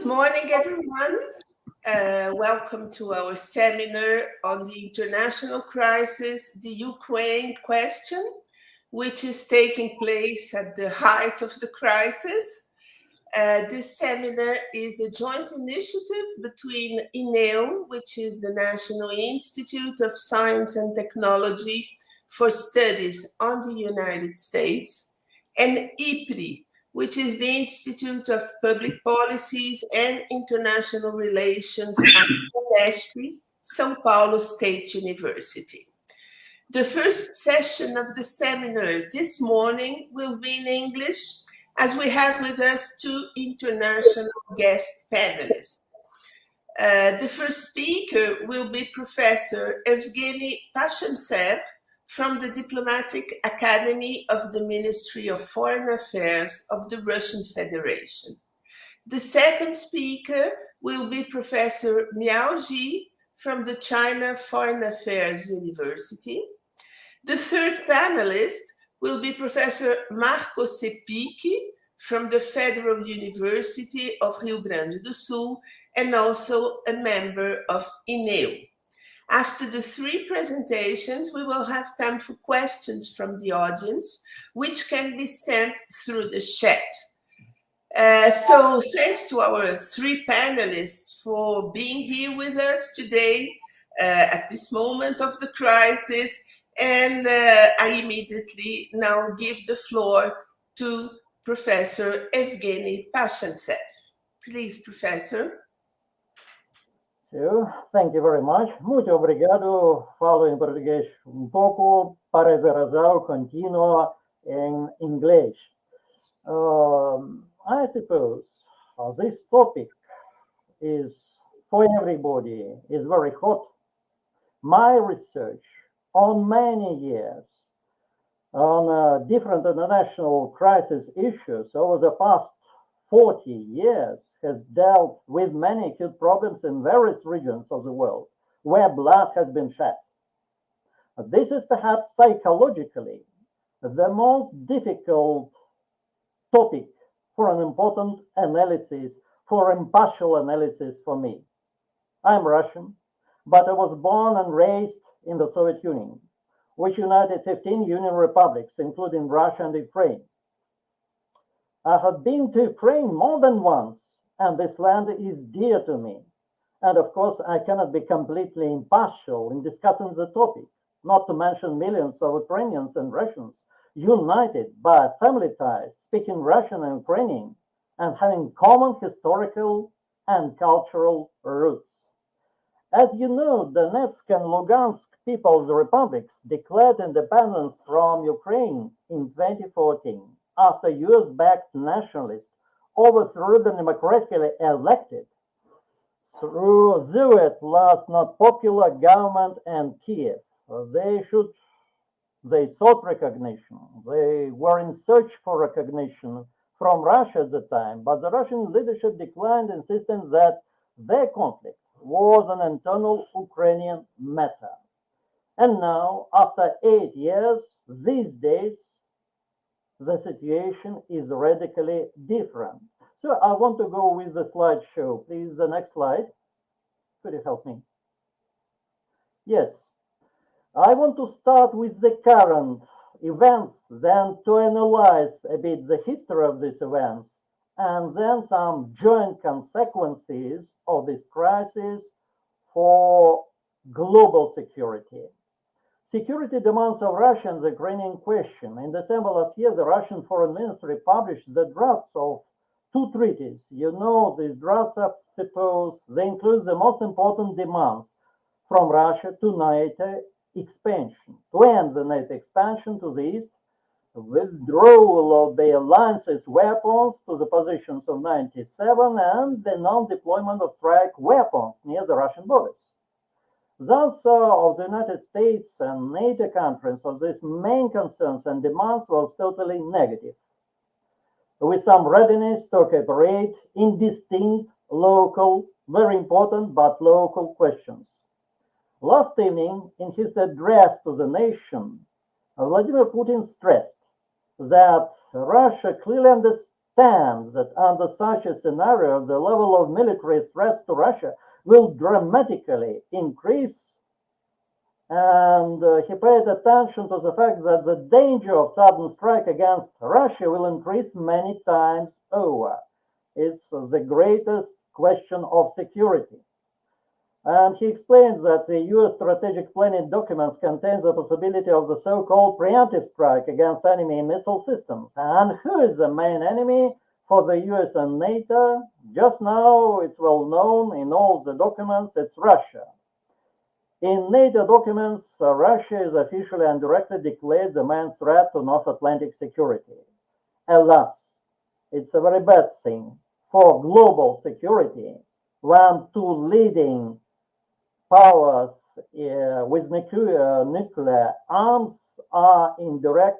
Good morning, everyone. Welcome to our seminar on the international crisis, the Ukraine question, which is taking place at the height of the crisis. This seminar is a joint initiative between INEU, which is the National Institute of Science and Technology for Studies on the United States, and IPPRI, which is the Institute of Public Policies and International Relations at PUC-SP, São Paulo State University. The first session of the seminar this morning will be in English, as we have with us two international guest panelists. The first speaker will be Professor Evgeny Pashentsev from the Diplomatic Academy of the Ministry of Foreign Affairs of the Russian Federation. The second speaker will be Professor Miao from the China Foreign Affairs University. The third panelist will be Professor Marco Cepik from the Federal University of Rio Grande do Sul and also a member of INEU. After the three presentations, we will have time for questions from the audience, which can be sent through the chat. So thanks to our three panelists for being here with us today at this moment of the crisis. And I immediately now give the floor to Professor Evgeny Pashentsev. Please, Professor. Thank you very much. Muito obrigado. Falo em português pouco para essa razão continuo em inglês. I suppose this topic is for everybody, is very hot. My research on many years on different international crisis issues over the past 40 years has dealt with many acute problems in various regions of the world where blood has been shed. This is perhaps psychologically the most difficult topic for an important analysis, for impartial analysis for me. I'm Russian, but I was born and raised in the Soviet Union, which united 15 Union republics, including Russia and Ukraine. I have been to Ukraine more than once, and this land is dear to me. And of course, I cannot be completely impartial in discussing the topic, not to mention millions of Ukrainians and Russians united by family ties, speaking Russian and Ukrainian, and having common historical and cultural roots. As you know, Donetsk and Lugansk People's Republics declared independence from Ukraine in 2014 after US-backed nationalists overthrew the democratically elected, through the at last not popular government and Kiev. They sought recognition. They were in search for recognition from Russia at the time, but the Russian leadership declined, insisting that their conflict was an internal Ukrainian matter. And now, after 8 years, these days, the situation is radically different. So I want to go with the slideshow. Please, the next slide. Could you help me? Yes. I want to start with the current events, then to analyze a bit the history of these events, and then some joint consequences of this crisis for global security. Security demands of Russia and the Ukrainian question. In December last year, the Russian Foreign Ministry published the drafts of two treaties. You know, these drafts, I suppose, they include the most important demands from Russia to NATO expansion, to end the NATO expansion to the east, withdrawal of the alliance's weapons to the positions of 97, and the non-deployment of strike weapons near the Russian borders. Thus, of the United States and NATO countries of these main concerns and demands was totally negative, with some readiness to cooperate in distinct, local, very important but local questions. Last evening, in his address to the nation, Vladimir Putin stressed that Russia clearly understand that under such a scenario, the level of military threats to Russia will dramatically increase. And he paid attention to the fact that the danger of sudden strike against Russia will increase many times over. It's the greatest question of security. And he explains that the US strategic planning documents contain the possibility of the so-called preemptive strike against enemy missile systems. And who is the main enemy for the US and NATO? Just now, it's well known in all the documents, it's Russia. In NATO documents, Russia is officially and directly declared the main threat to North Atlantic security. Alas, it's a very bad thing for global security when two leading powers with nuclear arms are in direct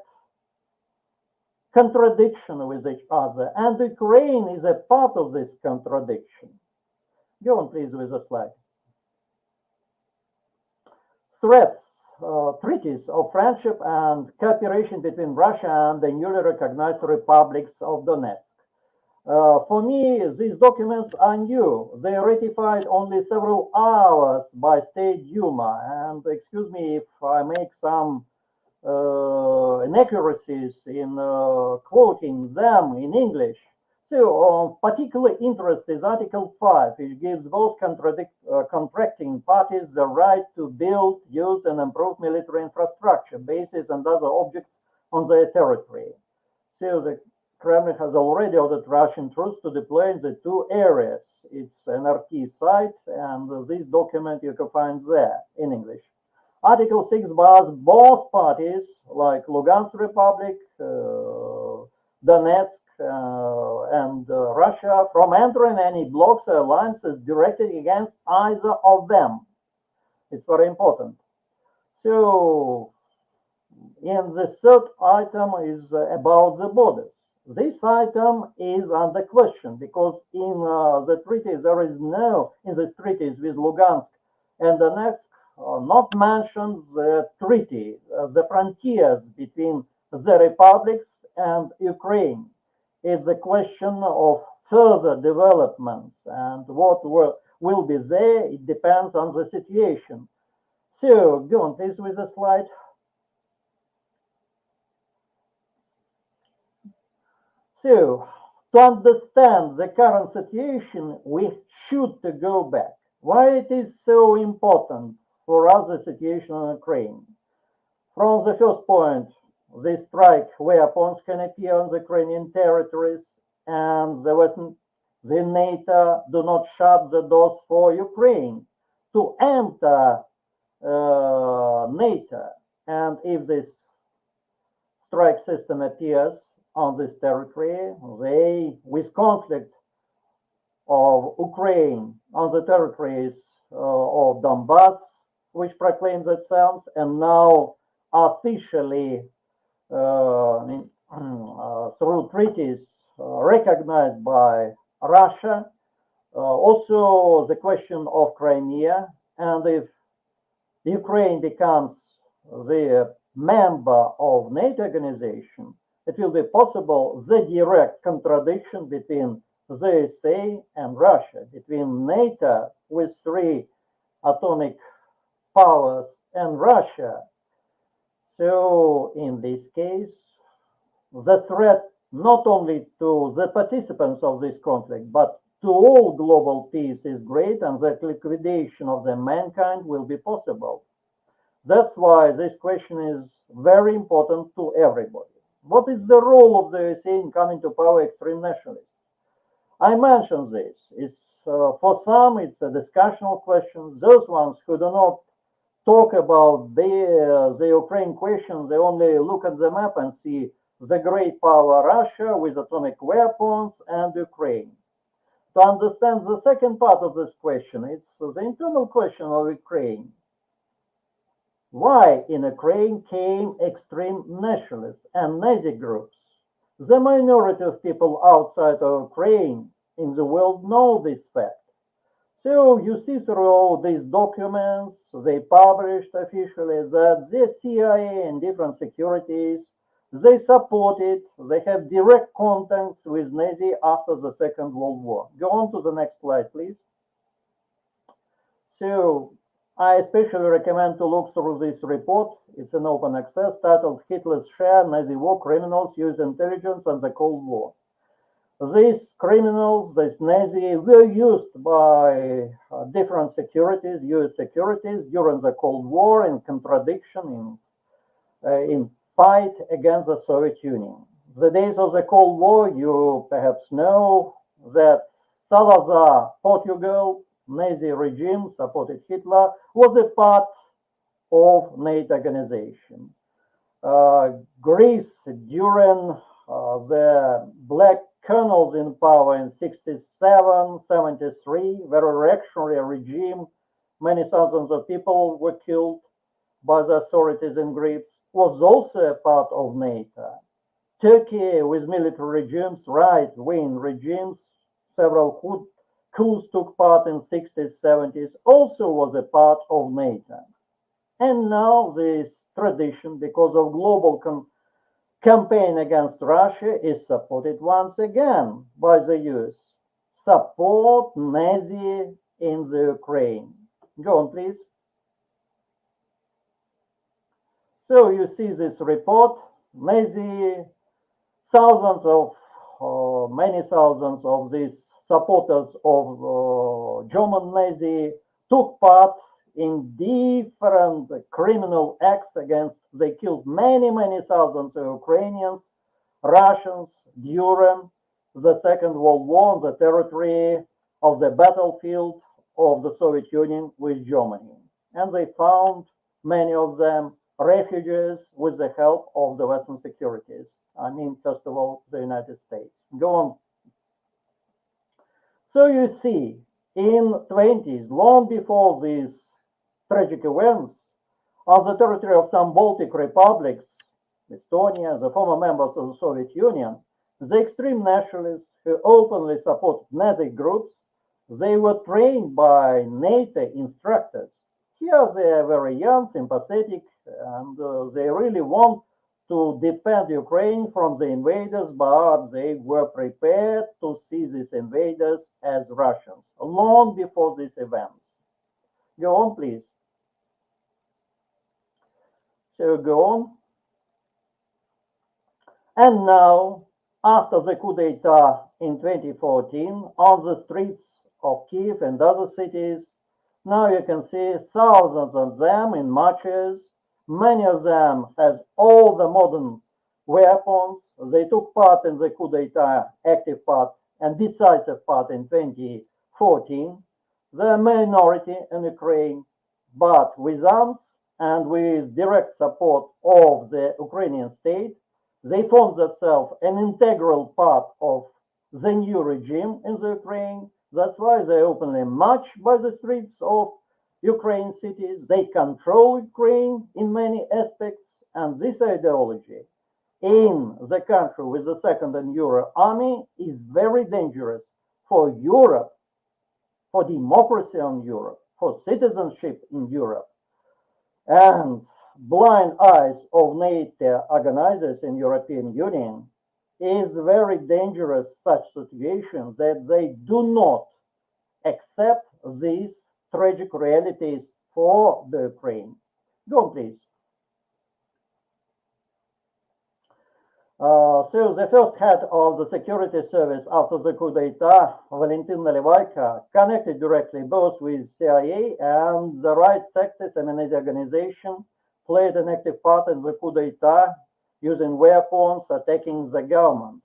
contradiction with each other, and Ukraine is a part of this contradiction. Go on, please, with the slide. Threats, treaties of friendship and cooperation between Russia and the newly recognized republics of Donetsk. For me, these documents are new. They are ratified only several hours by State Duma. And excuse me if I make some inaccuracies in quoting them in English. So, of particular interest is Article 5, which gives both contracting parties the right to build, use, and improve military infrastructure, bases, and other objects on their territory. So, the Kremlin has already ordered Russian troops to deploy in the two areas. It's an RT site, and this document you can find there in English. Article 6 bars both parties, like Lugansk Republic, Donetsk, and Russia, from entering any blocs or alliances directed against either of them. It's very important. So, and the third item is about the borders. This item is under question because in the treaties there is no, in the treaties with Lugansk and Donetsk, not mentioned the treaty, the frontiers between the republics and Ukraine. It's a question of further developments, and what will be there, it depends on the situation. So, go on please with the slide. So, to understand the current situation, we should go back. Why it is so important for us, the situation in Ukraine? From the first point, they strike weapons can appear on the Ukrainian territories, and the NATO do not shut the doors for Ukraine to enter NATO. And if this strike system appears on this territory, they, with conflict of Ukraine on the territories of Donbass, which proclaims themselves, and now officially through treaties recognized by Russia, also the question of Crimea, and if Ukraine becomes the member of NATO organization, it will be possible the direct contradiction between the USA and Russia, between NATO with 3 atomic powers and Russia. So in this case, the threat not only to the participants of this conflict, but to all global peace is great, and the liquidation of the mankind will be possible. That's why this question is very important to everybody. What is the role of the USA in coming to power extreme nationalists? I mentioned this. It's for some, it's a discussional question. Those ones who do not talk about the Ukraine question, they only look at the map and see the great power Russia with atomic weapons and Ukraine. To understand the second part of this question, it's the internal question of Ukraine. Why in Ukraine came extreme nationalists and Nazi groups? The minority of people outside of Ukraine in the world know this fact. So you see through all these documents, they published officially that the CIA and different securities, They supported, they have direct contacts with Nazi after the Second World War. Go on to the next slide, please. So I especially recommend to look through this report. It's an open access titled Hitler's Share, Nazi War Criminals, Use Intelligence and the Cold War. These criminals, these Nazi, were used by different securities, US securities, during the Cold War in contradiction, in fight against the Soviet Union. The days of the Cold War, you perhaps know that Salazar, Portugal, Nazi regime supported Hitler, was a part of NATO organization. Greece, during the black colonels in power in 67, 73, very reactionary regime, many thousands of people were killed by the authorities in Greece, was also a part of NATO. Turkey, with military regimes, right-wing regimes, several coups took part in 60s, 70s, also was a part of NATO. And now this tradition, because of global campaign against Russia, is supported once again by the US. Support Nazi in the Ukraine. Go on, please. So you see this report, Nazi, many thousands of these supporters of German Nazi took part in different criminal acts against, they killed many thousands of Ukrainians, Russians during the Second World War on the territory of the battlefield of the Soviet Union with Germany. And they found many of them refugees with the help of the Western securities. I mean, first of all, the United States. Go on. So you see, in 20s, long before these tragic events, on the territory of some Baltic republics, Estonia, the former members of the Soviet Union, the extreme nationalists who openly supported Nazi groups, they were trained by NATO instructors. Here they are very young, sympathetic, and they really want to defend Ukraine from the invaders, but they were prepared to see these invaders as Russians long before these events. Go on, please. So go on. And now, after the coup d'etat in 2014, on the streets of Kiev and other cities, now you can see thousands of them in marches. Many of them has all the modern weapons. They took part in the coup d'etat, active part and decisive part in 2014. The minority in Ukraine, but with arms and with direct support of the Ukrainian state, they formed themselves an integral part of the new regime in the Ukraine. That's why they openly march by the streets of Ukraine cities. They control Ukraine in many aspects, and this ideology in the country with the second and Euro army is very dangerous for Europe, for democracy in Europe, for citizenship in Europe. And blind eyes of NATO organizers in European Union is very dangerous such situation that they do not accept these tragic realities for the Ukraine. Go on, please. So the first head of the security service after the coup d'etat, Valentin Nalyvaiko, connected directly both with CIA and the right sector, SEMINÁRIO organization, played an active part in the coup d'etat, using weapons, attacking the government.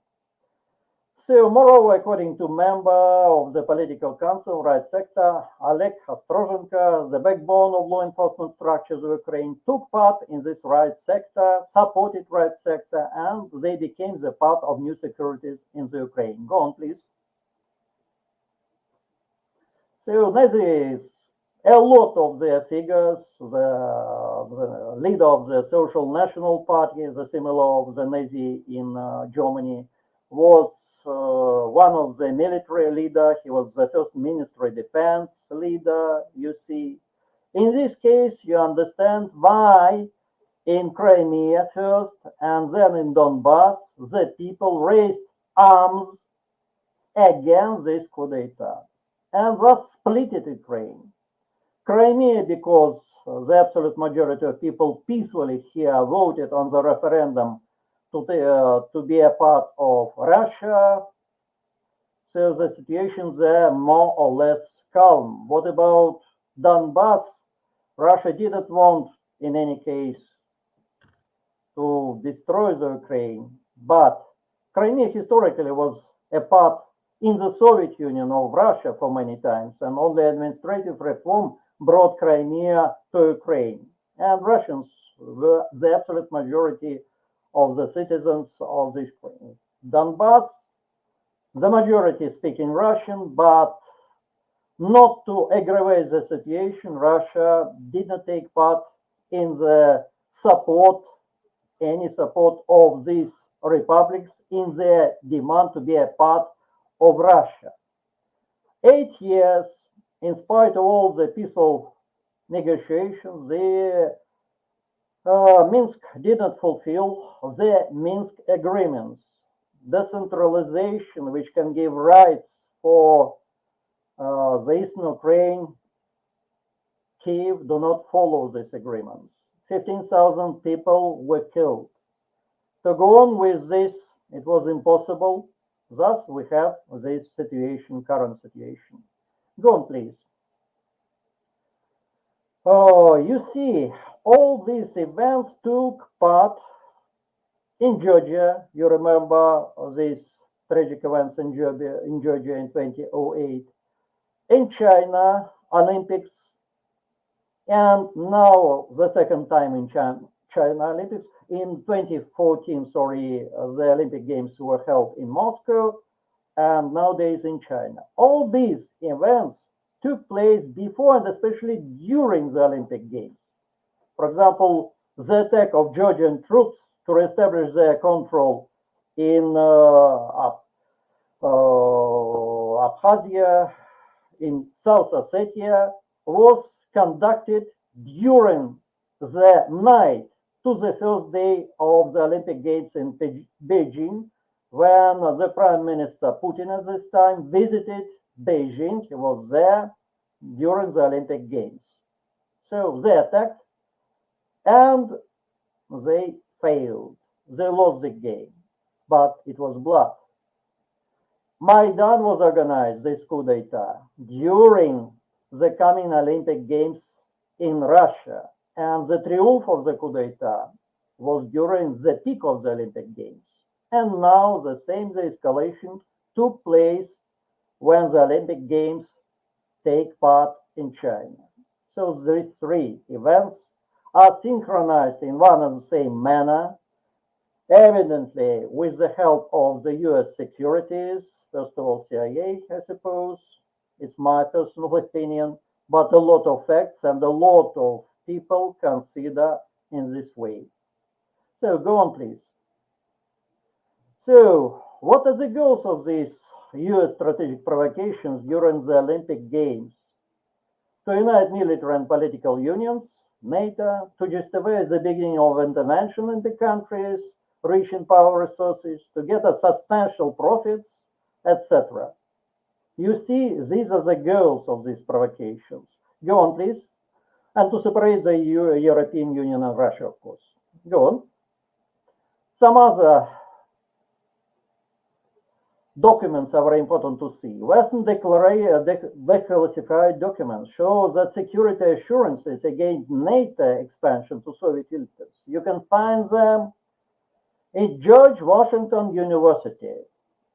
So, moreover, according to member of the political council, right sector, Oleg Ostrozhenko, the backbone of law enforcement structures of Ukraine, took part in this right sector, supported right sector, and they became the part of new securities in the Ukraine. Go on, please. So, Nazis, a lot of their figures, the leader of the Social National Party, the similar of the Nazi in Germany, was one of the military leader. He was the first ministry defense leader, you see. In this case, you understand why in Crimea first and then in Donbass, the people raised arms against this coup d'etat and thus split Ukraine. Crimea, because the absolute majority of people peacefully here voted on the referendum to be a part of Russia, so the situation there more or less calm. What about Donbass? Russia didn't want, in any case, to destroy the Ukraine, but Crimea historically was a part in the Soviet Union of Russia for many times, and only administrative reform brought Crimea to Ukraine. And Russians were the absolute majority of the citizens of this Ukraine. Donbass, the majority speaking Russian, but not to aggravate the situation, Russia did not take part in the any support of these republics in their demand to be a part of Russia. 8 years, in spite of all the peaceful negotiations, Minsk did not fulfill the Minsk agreements. Decentralization, which can give rights for the Eastern Ukraine, Kiev, do not follow these agreements. 15,000 people were killed. To go on with this, it was impossible. Thus, we have this situation, current situation. Go on, please. Oh, you see, all these events took part in Georgia. You remember these tragic events in Georgia in 2008. In China, Olympics, and now the second time in China Olympics. In 2014, the Olympic Games were held in Moscow, and nowadays in China. All these events took place before and especially during the Olympic Games. For example, the attack of Georgian troops to establish their control in Abkhazia, in South Ossetia, was conducted during the night to the first day of the Olympic Games in Beijing, when the Prime Minister Putin at this time visited Beijing. He was there during the Olympic Games. So they attacked and they failed. They lost the game, but it was blood. Maidan was organized, this coup d'etat, during the coming Olympic Games in Russia. And the triumph of the coup d'etat was during the peak of the Olympic Games. And now the escalation took place when the Olympic Games take part in China. So these three events are synchronized in one and the same manner, evidently with the help of the US securities, first of all CIA, I suppose. It's my personal opinion, but a lot of facts and a lot of people consider in this way. So go on, please. So what are the goals of these US strategic provocations during the Olympic Games? To unite military and political unions, NATO, to justify the beginning of intervention in the countries rich in power resources, to get at substantial profits, etc. You see, these are the goals of these provocations. Go on, please. And to separate the European Union and Russia, of course. Go on. Some other documents are very important to see. Western declassified documents show that security assurances against NATO expansion to Soviet territories. You can find them in George Washington University.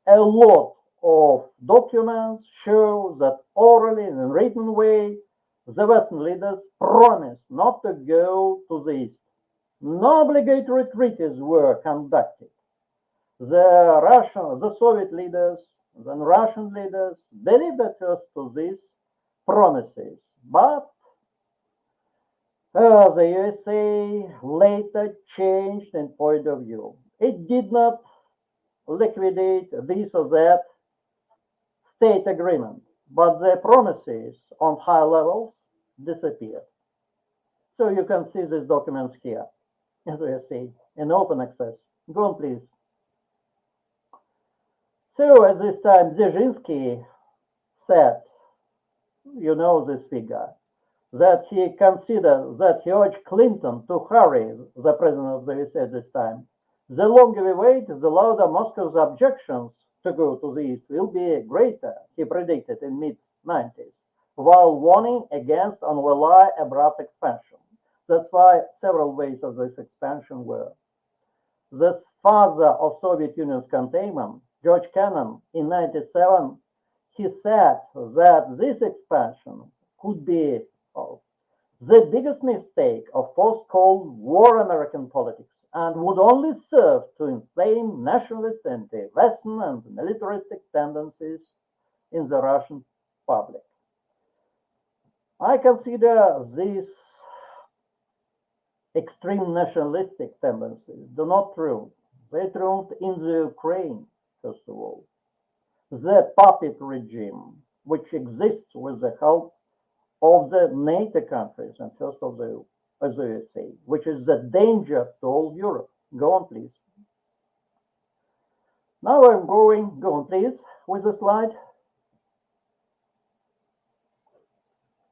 A lot of documents show that orally and in written way, the Western leaders promised not to go to the East. No obligatory treaties were conducted. The Soviet leaders, the Russian leaders believed at first to these promises, but the USA later changed in point of view. It did not liquidate this or that state agreement, but the promises on high levels disappeared. So you can see these documents here. as we say, in open access. Go on, please. So at this time, Dzerzhinsky said, you know this figure, that he considered that he urged Clinton to hurry, the president of the USA at this time. The longer we wait, the louder Moscow's objections to go to the East will be greater, he predicted in mid-90s, while warning against unwise abrupt expansion. That's why several ways of this expansion were. The father of Soviet Union's containment, George Kennan, in 97, he said that this expansion could be the biggest mistake of post-Cold War American politics and would only serve to inflame nationalist, anti-Western, and militaristic tendencies in the Russian public. I consider these extreme nationalistic tendencies do not triumph. They triumphed in the Ukraine, first of all. The puppet regime, which exists with the help of the NATO countries and first of the USA, which is the danger to all Europe. Go on, please. Now I'm going, go on, please, with the slide.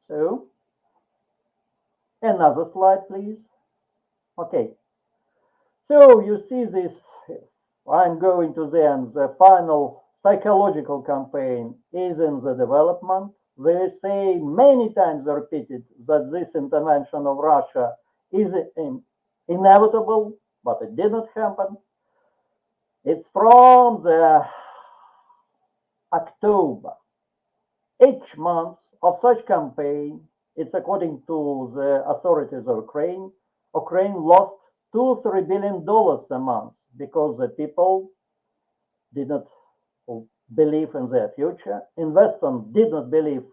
So, another slide, please. Okay. So you see this, I'm going to the end, the final psychological campaign is in the development. They say many times repeated that this intervention of Russia is inevitable, but it did not happen. It's from the October. Each month of such campaign, it's according to the authorities of Ukraine, Ukraine lost $2-3 billion a month because the people did not believe in their future. Investors did not believe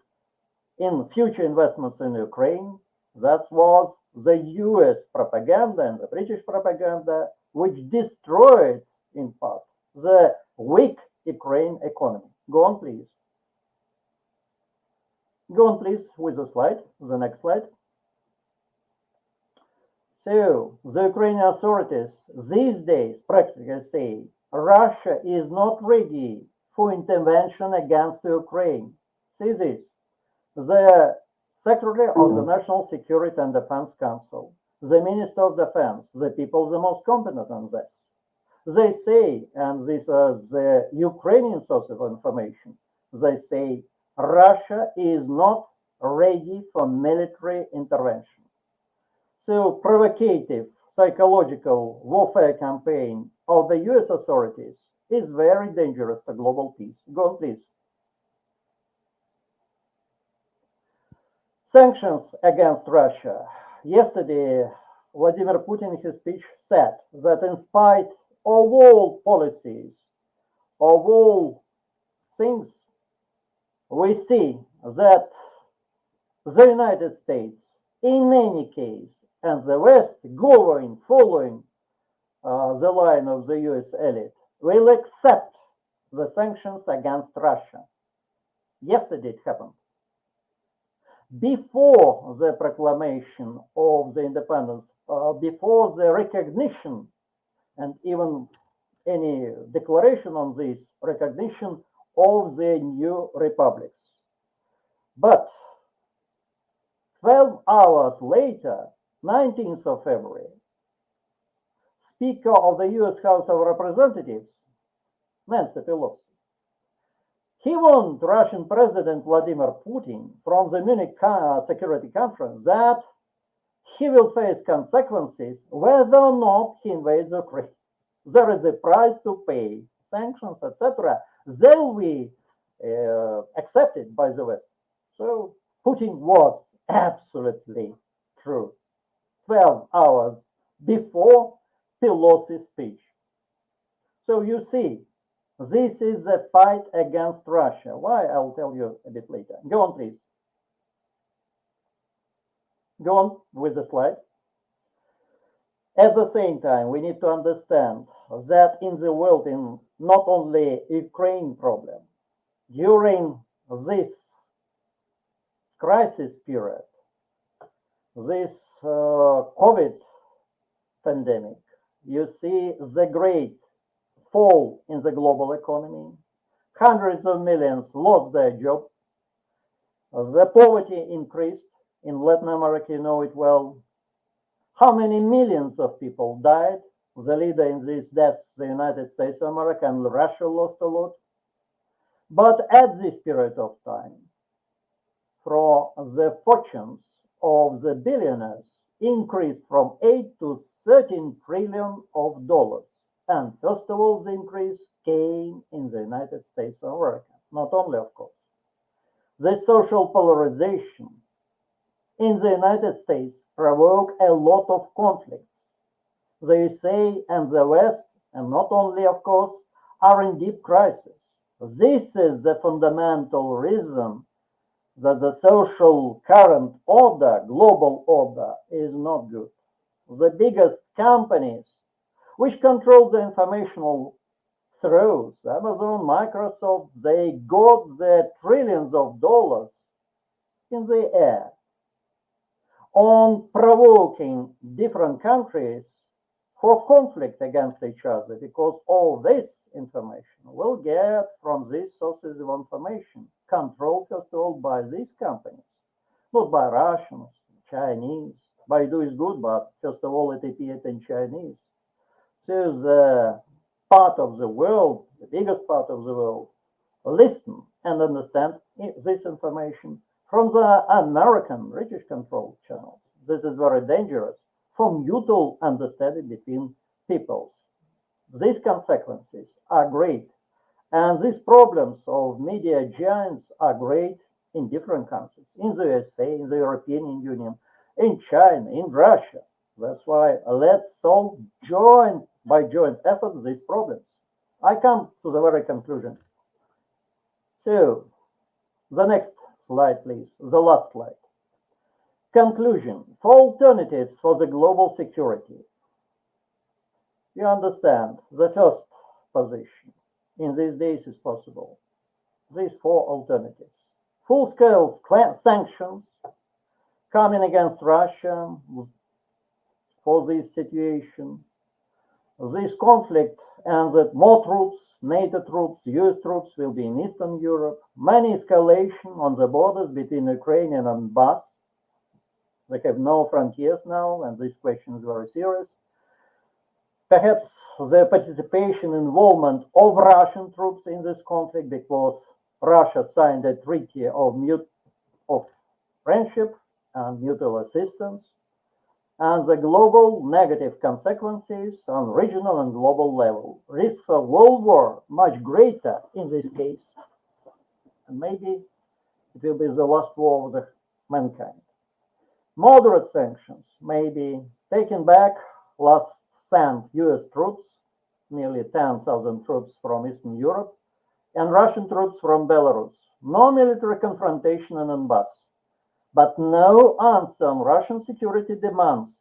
in future investments in Ukraine. That was the US propaganda and the British propaganda, which destroyed, in part, the weak Ukraine economy. Go on, please. Go on, please, with the slide, the next slide. So, the Ukrainian authorities these days practically say Russia is not ready for intervention against Ukraine. See this. The Secretary of the National Security and Defense Council, the Minister of Defense, the people the most competent on this. They say, and this is the Ukrainian source of information, they say Russia is not ready for military intervention. So provocative psychological warfare campaign of the US authorities is very dangerous to global peace. Go on, please. Sanctions against Russia. Yesterday, Vladimir Putin in his speech said that in spite of all policies, of all things, we see that the United States, in any case, and the West, following the line of the US elite, will accept the sanctions against Russia. Yesterday it happened. Before the proclamation of the independence, before the recognition and even any declaration on this recognition of the new republics. But 12 hours later, 19th of February, Speaker of the US House of Representatives, Nancy Pelosi, he warned Russian President Vladimir Putin from the Munich Security Conference that he will face consequences whether or not he invades Ukraine. There is a price to pay, sanctions, etc. They'll be accepted by the West. So Putin was absolutely true. 12 hours before Pelosi's speech. So you see, this is the fight against Russia. Why? I'll tell you a bit later. Go on, please. Go on with the slide. At the same time, we need to understand that in the world, in not only Ukraine problem, during this crisis period, this COVID pandemic, you see the great fall in the global economy. Hundreds of millions lost their job. The poverty increased in Latin America, you know it well. How many millions of people died? The leader in these deaths, the United States of America, and Russia lost a lot. But at this period of time, for the fortunes of the billionaires increased from 8 to 13 trillion of dollars. And first of all, the increase came in the United States of America. Not only, of course. The social polarization in the United States provoked a lot of conflicts. The USA and the West, and not only, of course, are in deep crisis. This is the fundamental reason that the social current order, global order, is not good. The biggest companies which control the informational throws, Amazon, Microsoft, they got the trillions of dollars in the air on provoking different countries for conflict against each other, because all this information will get from these sources of information, controlled first of all by these companies, not by Russians, Chinese. Baidu is good, but first of all it appeared in Chinese. So the part of the world, the biggest part of the world, listen and understand this information from the American British controlled channels. This is very dangerous for mutual understanding between peoples. These consequences are great, and these problems of media giants are great in different countries, in the USA, in the European Union, in China, in Russia. That's why let's solve by joint effort these problems. I come to the very conclusion. So, the next slide, please, the last slide. Conclusion for alternatives for the global security. You understand the first position in these days is possible. These four alternatives. Full-scale sanctions coming against Russia for this situation. This conflict and that more troops, NATO troops, US troops will be in Eastern Europe. Many escalation on the borders between Ukraine and Donbass. They have no frontiers now, and this question is very serious. Perhaps the participation, involvement of Russian troops in this conflict, because Russia signed a treaty of friendship and mutual assistance, and the global negative consequences on regional and global level. Risk for world war much greater in this case, and maybe it will be the last war of the mankind. Moderate sanctions may be taken back. Last sent US troops, nearly 10,000 troops from Eastern Europe, and Russian troops from Belarus. No military confrontation in Donbass, but no answer on Russian security demands.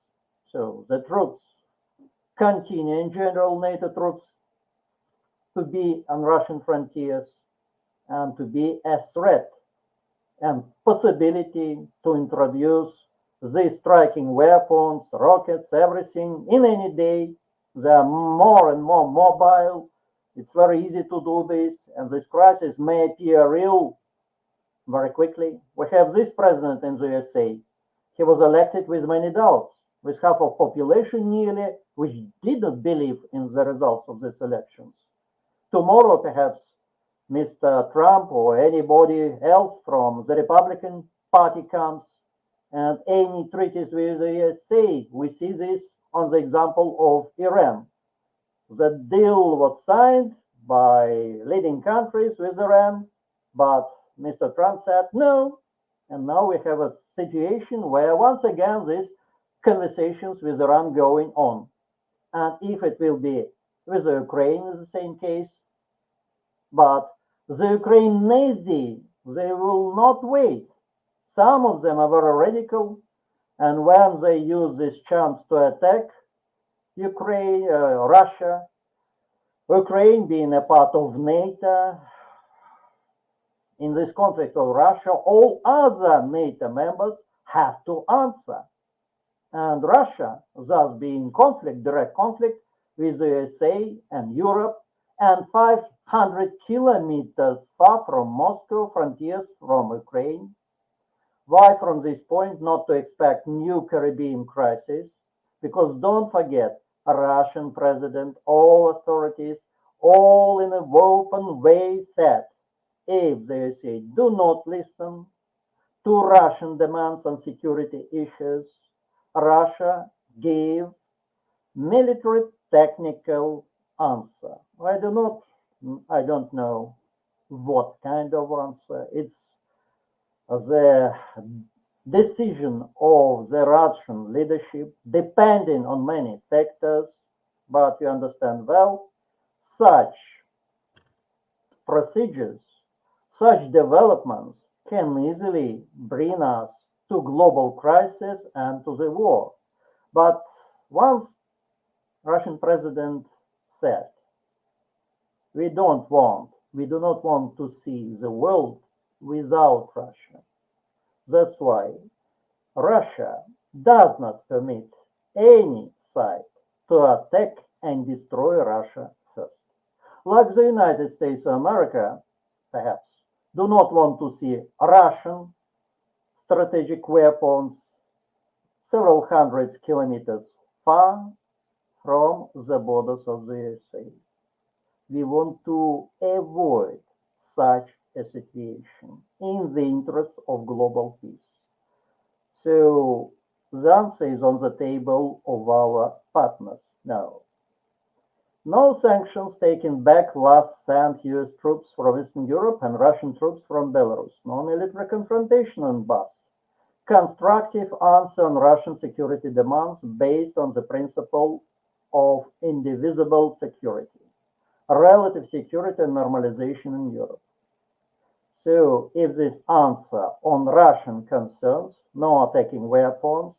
So the troops continue, in general, NATO troops to be on Russian frontiers and to be a threat and possibility to introduce these striking weapons, rockets, everything in any day. They are more and more mobile. It's very easy to do this, and this crisis may appear real very quickly. We have this president in the USA. He was elected with many doubts, with half of population nearly, which didn't believe in the results of these elections. Tomorrow, perhaps, Mr. Trump or anybody else from the Republican Party comes, and any treaties with the USA, we see this on the example of Iran. The deal was signed by leading countries with Iran, but Mr. Trump said no, and now we have a situation where once again these conversations with Iran going on. And if it will be with the Ukraine in the same case, but the Ukraine Nazi, they will not wait. Some of them are very radical, and when they use this chance to attack Ukraine, Russia, Ukraine being a part of NATO, in this conflict of Russia, all other NATO members have to answer. and Russia, thus being in conflict, direct conflict with the USA and Europe, and 500 kilometers far from Moscow, frontiers from Ukraine. Why, from this point, not to expect new Caribbean crisis? Because don't forget, a Russian president, all authorities, all in a open way said, if the USA do not listen to Russian demands on security issues, Russia gave military technical answer. I don't know what kind of answer. It's the decision of the Russian leadership depending on many factors, but you understand well, such procedures, such developments can easily bring us to global crisis and to the war. But once Russian president said, we do not want to see the world without Russia. That's why Russia does not permit any side to attack and destroy Russia first. Like the United States of America, perhaps, do not want to see Russian strategic weapons several hundreds kilometers far from the borders of the USA. We want to avoid such a situation in the interest of global peace. So the answer is on the table of our partners now. No sanctions taking back last sent US troops from Eastern Europe and Russian troops from Belarus. No military confrontation on bus. Constructive answer on Russian security demands based on the principle of indivisible security, relative security and normalization in Europe. So if this answer on Russian concerns, no attacking weapons,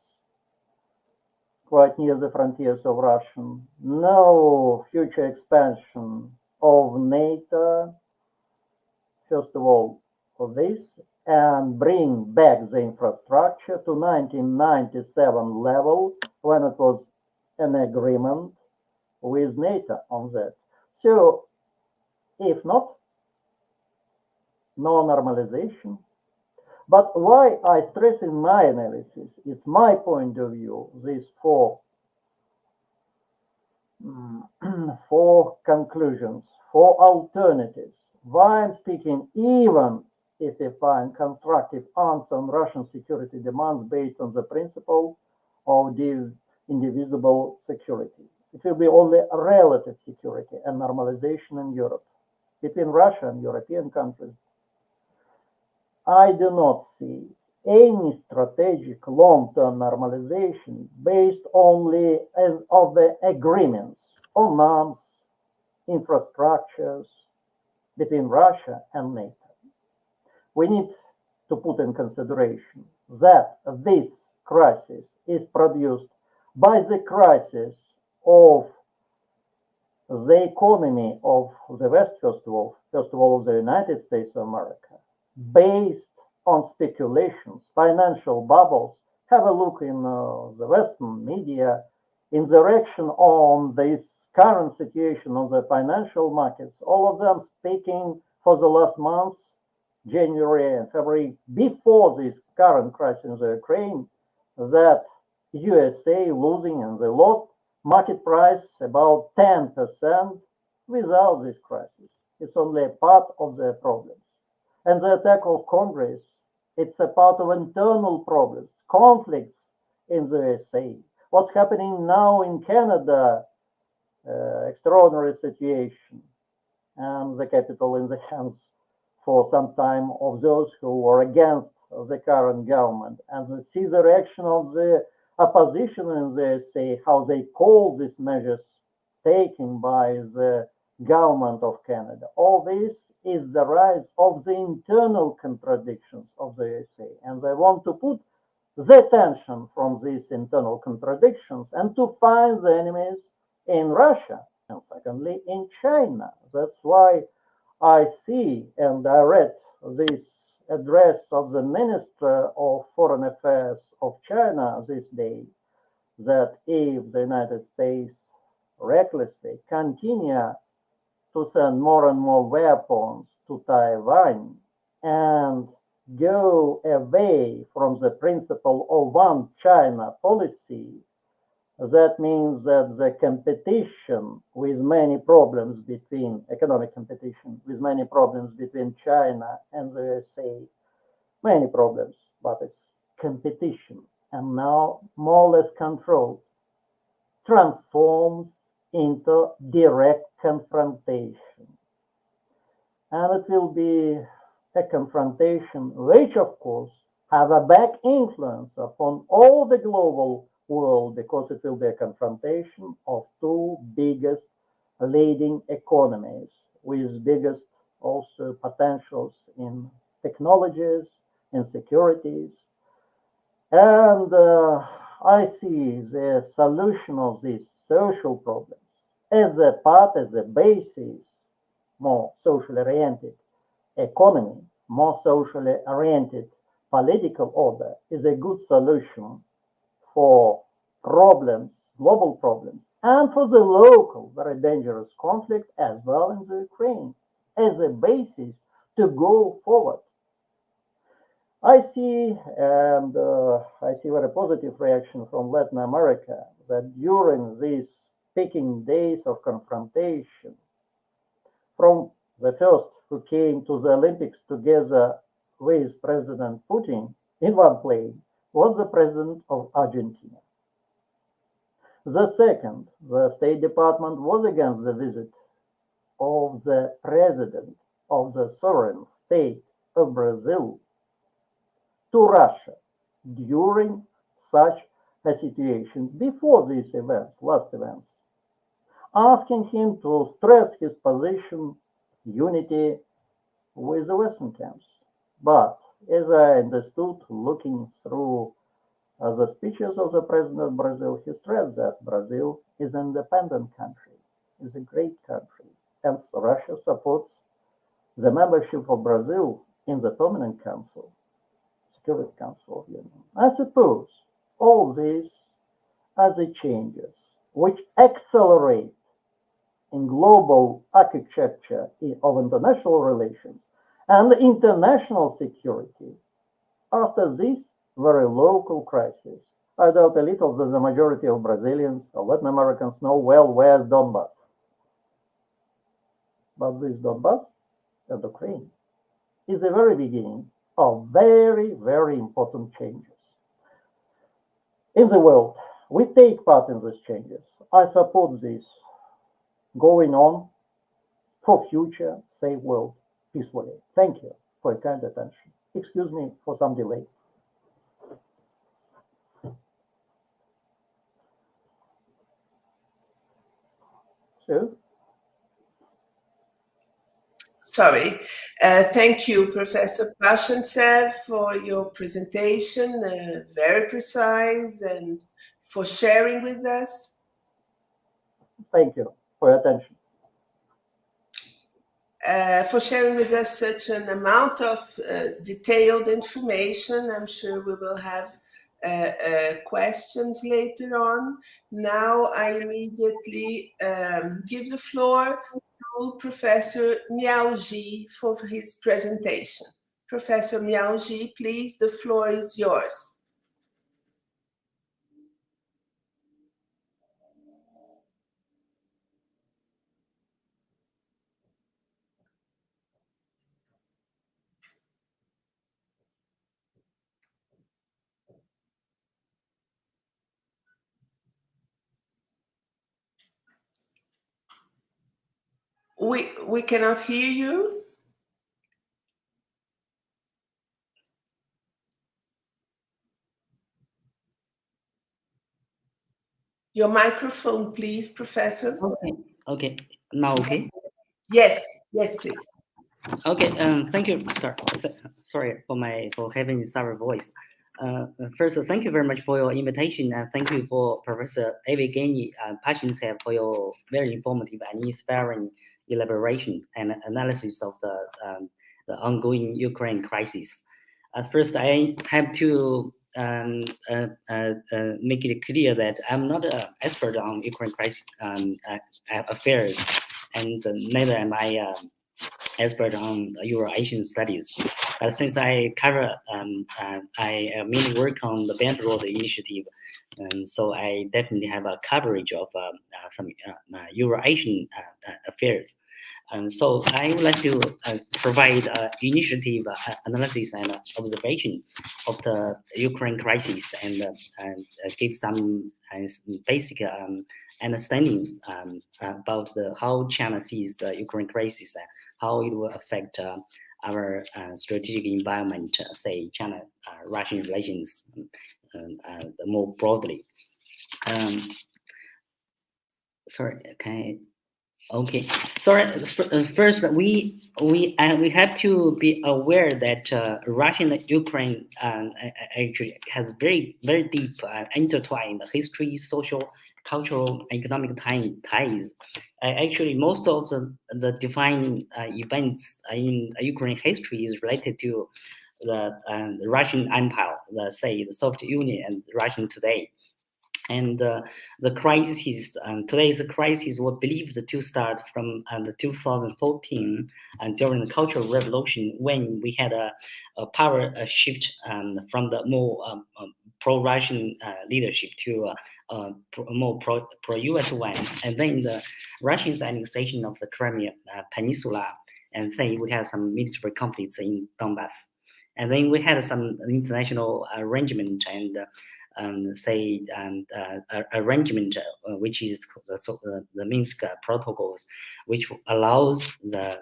quite near the frontiers of Russia, no future expansion of NATO, first of all, for this, and bring back the infrastructure to 1997 level when it was an agreement with NATO on that. So if not, no normalization. But why I stress in my analysis is my point of view, these four conclusions, four alternatives. Why I'm speaking even if we find constructive answer on Russian security demands based on the principle of indivisible security. It will be only relative security and normalization in Europe between Russia and European countries. I do not see any strategic long-term normalization based only on the agreements on arms, infrastructures between Russia and NATO. We need to put in consideration that this crisis is produced by the crisis of the economy of the West, first of all of the United States of America, based on speculations, financial bubbles. Have a look in the Western media in the reaction on this current situation on the financial markets. All of them speaking for the last months, January and February, before this current crisis in the Ukraine, that USA losing and the lost market price about 10% without this crisis. It's only a part of the problems. And the attack of Congress, it's a part of internal problems, conflicts in the USA. What's happening now in Canada, extraordinary situation, and the capital in the hands for some time of those who were against the current government. And see the reaction of the opposition in the USA, how they call these measures taken by the government of Canada. All this is the rise of the internal contradictions of the USA, and they want to put the tension from these internal contradictions and to find the enemies in Russia and secondly in China. That's why I see and I read this address of the Minister of Foreign Affairs of China this day, that if the United States recklessly continue to send more and more weapons to Taiwan and go away from the principle of one China policy, that means that the competition with many problems between economic competition with many problems between China and the USA, many problems, but it's competition and now more or less controlled, transforms into direct confrontation. And it will be a confrontation which, of course, have a back influence upon all the global world, because it will be a confrontation of two biggest leading economies with biggest also potentials in technologies, in securities. And I see the solution of these social problems as a part, as a basis, more socially oriented economy, more socially oriented political order is a good solution for problems, global problems, and for the local, very dangerous conflict as well in the Ukraine, as a basis to go forward. I see, and I see very positive reaction from Latin America that during these peaking days of confrontation, from the first who came to the Olympics together with President Putin in one plane was the president of Argentina. The second, the State Department was against the visit of the president of the sovereign state of Brazil to Russia during such a situation before these events, last events, asking him to stress his position, unity with the Western camps. But as I understood, looking through the speeches of the president of Brazil, he stressed that Brazil is an independent country, is a great country, and Russia supports the membership of Brazil in the Permanent Council, Security Council of the Union. I suppose all these are the changes which accelerate in global architecture of international relations and international security after this very local crisis. I doubt a little that the majority of Brazilians or Latin Americans know well where's Donbass. But this Donbass and Ukraine is the very beginning of very, very important changes in the world. We take part in these changes. I support this going on for future safe world peacefully. Thank you for your kind attention. Excuse me for some delay. So, Sorry. Thank you, Professor Pashentsev, for your presentation, very precise, and for sharing with us. thank you for your attention. For sharing with us such an amount of detailed information. I'm sure we will have questions later on. Now I immediately give the floor to Professor Miao for his presentation. Professor Miao, please, the floor is yours. We cannot hear you. Your microphone, please, Professor. Okay. Now okay? Yes, please. Okay. Thank you. Sorry for having sour voice. First, thank you very much for your invitation, and thank you for Professor Evgeny Pashentsev for your very informative and inspiring elaboration and analysis of the ongoing Ukraine crisis. First, I have to make it clear that I'm not an expert on Ukraine crisis affairs, and neither am I expert on Euro-Asian studies. But since I cover, I mainly work on the Belt Road Initiative, and so I definitely have a coverage of some Euro-Asian affairs. And so I would like to provide initiative analysis and observation of the Ukraine crisis, and give some basic understandings about how China sees the Ukraine crisis, how it will affect our strategic environment, say China-Russian relations more broadly. Sorry, okay. Okay, so first we have to be aware that Russia and Ukraine actually has very deep intertwined history, social, cultural, economic ties. Actually, most of the defining events in Ukraine history is related to the Russian Empire, the Soviet Union and Russian today. And the crisis, today's crisis, was believed to start from 2014 during the Cultural Revolution, when we had a power shift from the more pro-Russian leadership to more pro-US one. And then the Russians' annexation of the Crimea Peninsula, and say we had some military conflicts in Donbass. And then we had some international arrangement and arrangement, which is the Minsk protocols, which allows the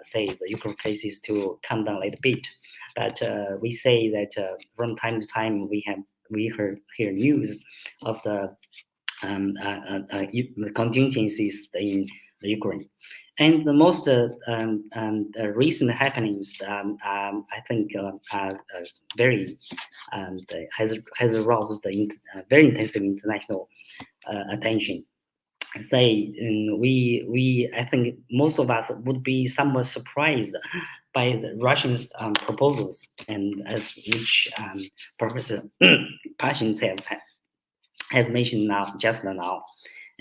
Ukraine cases to come down a little bit. But we say that from time to time we hear news of the contingencies in the Ukraine. And the most recent happenings, I think, are very has aroused the very intensive international attention. I think most of us would be somewhat surprised by the Russians' proposals, and as which Professor Pashentsev has mentioned just now.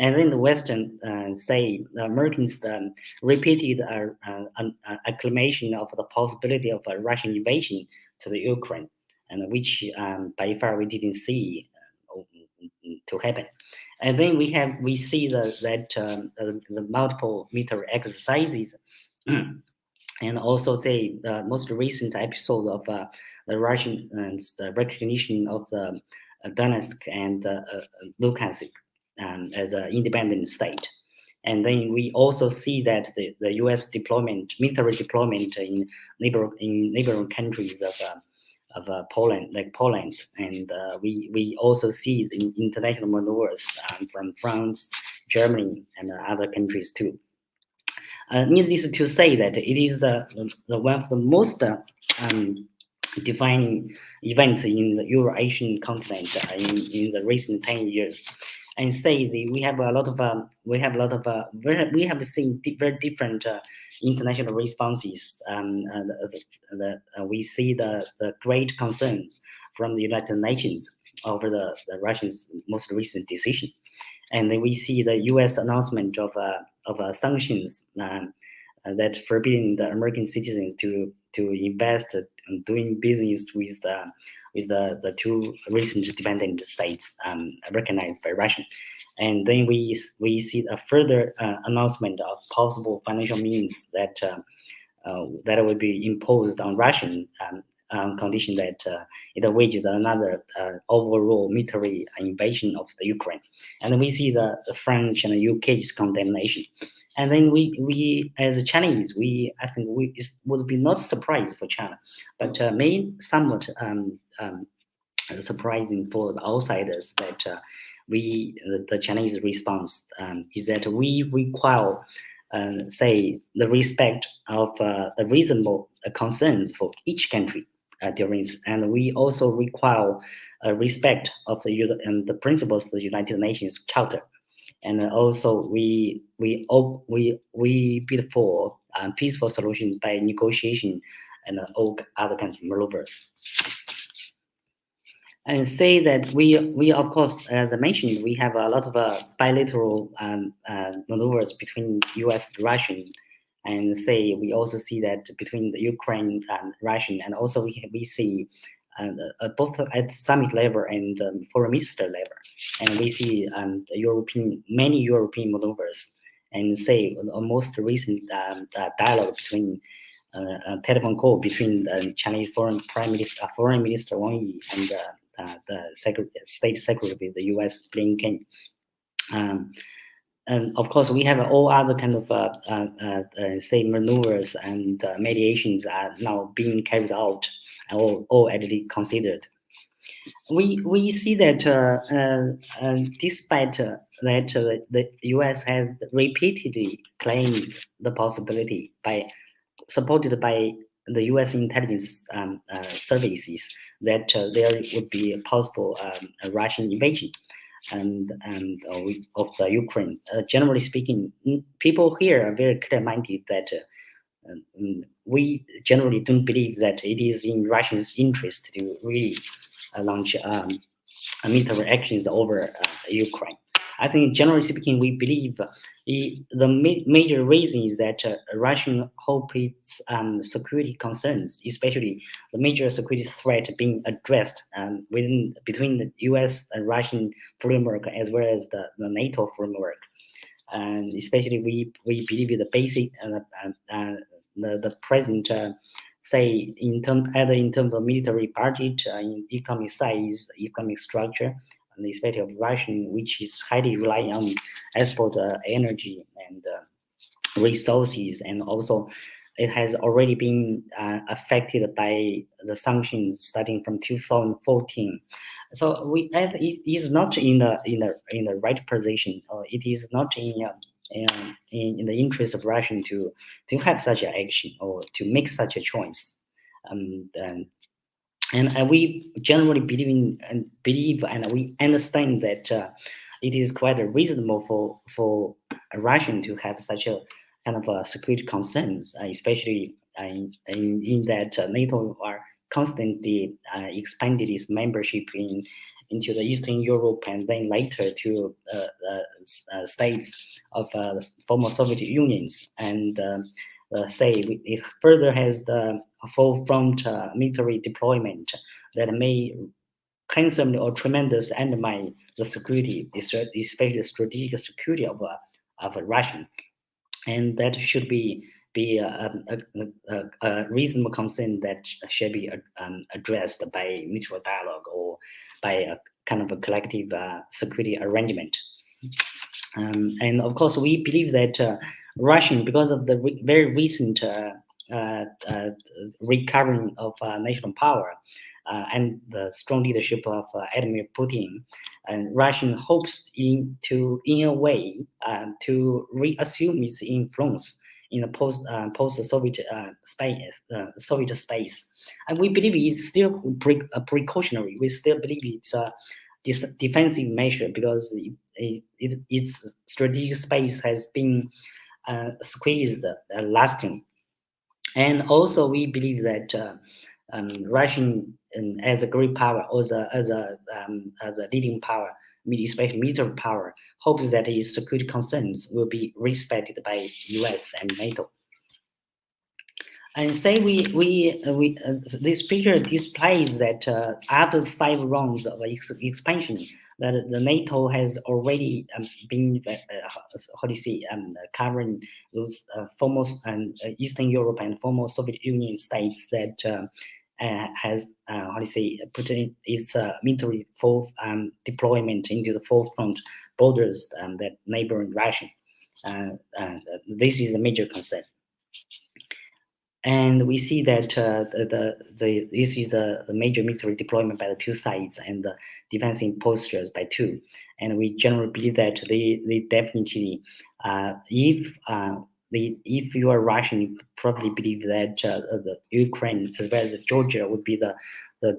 And then the Western the Americans repeated acclamation of the possibility of a Russian invasion to the Ukraine, and which by far we didn't see to happen. And then we see that the multiple military exercises, and also the most recent episode of the Russian the recognition of the Donetsk and Luhansk as an independent state. And then we also see that the U.S. military deployment in neighboring countries of Poland, like Poland, and we also see the international maneuvers from France, Germany, and other countries too. Needless to say that it is the one of the most defining events in the Euro-Asian continent in the recent 10 years. And we have seen very different international responses. We see the great concerns from the United Nations over the Russians' most recent decision, and then we see the U.S. announcement of sanctions that forbidding the American citizens to invest in doing business with the two recent dependent states recognized by Russia. And then we see a further announcement of possible financial means that will be imposed on Russian on condition that it wages another overall military invasion of the Ukraine. And then we see the French and the UK's condemnation. And then we as Chinese, I think it would be not surprised for China, but may somewhat surprising for the outsiders that the Chinese response is that we require the respect of the reasonable concerns for each country and we also require respect of the principles of the United Nations Charter. And also we bid for peaceful solutions by negotiation and all other kinds of maneuvers. and say that we of course, as I mentioned, we have a lot of bilateral maneuvers between U.S. and Russian, and say we also see that between the Ukraine and Russian, and also we see both at summit level and foreign minister level, and we see many European maneuvers, and say the most recent dialogue between. Telephone call between the Chinese Foreign Minister Wang Yi and the State Secretary of the U.S. Blinken. And of course, we have all other kind of say maneuvers and mediations are now being carried out, all already considered. We see that despite that the U.S. has repeatedly claimed the possibility supported by the U.S. intelligence services that there would be a possible Russian invasion of the Ukraine. Generally speaking, people here are very clear-minded that we generally don't believe that it is in Russia's interest to really launch military actions over Ukraine. I think, generally speaking, we believe the major reason is that Russian hope its security concerns, especially the major security threat being addressed between the U.S. and Russian framework as well as the NATO framework, and especially we believe the basic the present. Say either in terms of military budget, in economic size, economic structure, and especially of Russian, which is highly reliant on export energy and resources, and also it has already been affected by the sanctions starting from 2014. So it is not in the right position, or it is not in the interest of Russia to have such an action or to make such a choice. And we generally believe and we understand that it is quite reasonable for Russian to have such a kind of security concerns, especially in that NATO are constantly expanded its membership into the Eastern Europe and then later to states of the former Soviet Unions, and say it further has the forefront military deployment that may handsomely or tremendously undermine the security, especially the strategic security of Russia, and that should be a reasonable concern that should be addressed by mutual dialogue or by a kind of a collective security arrangement. And of course, we believe that Russian, because of the very recent recovering of national power and the strong leadership of Vladimir Putin, and Russian hopes in a way to reassume its influence in the post-Soviet Soviet space, and we believe it's still precautionary. We still believe it's a defensive measure because its strategic space has been squeezed lasting, and also we believe that Russian as a great power, or as a leading power, especially military power, hopes that its security concerns will be respected by US and NATO. And say this picture displays that after 5 rounds of expansion, that the NATO has already been covering those former Eastern Europe and former Soviet Union states that has put in its military deployment into the forefront borders that neighboring Russia. This is a major concern. And we see that this is the major military deployment by the two sides and the defensive postures by two. And we generally believe that they definitely, if you are Russian, you probably believe that the Ukraine as well as Georgia would be the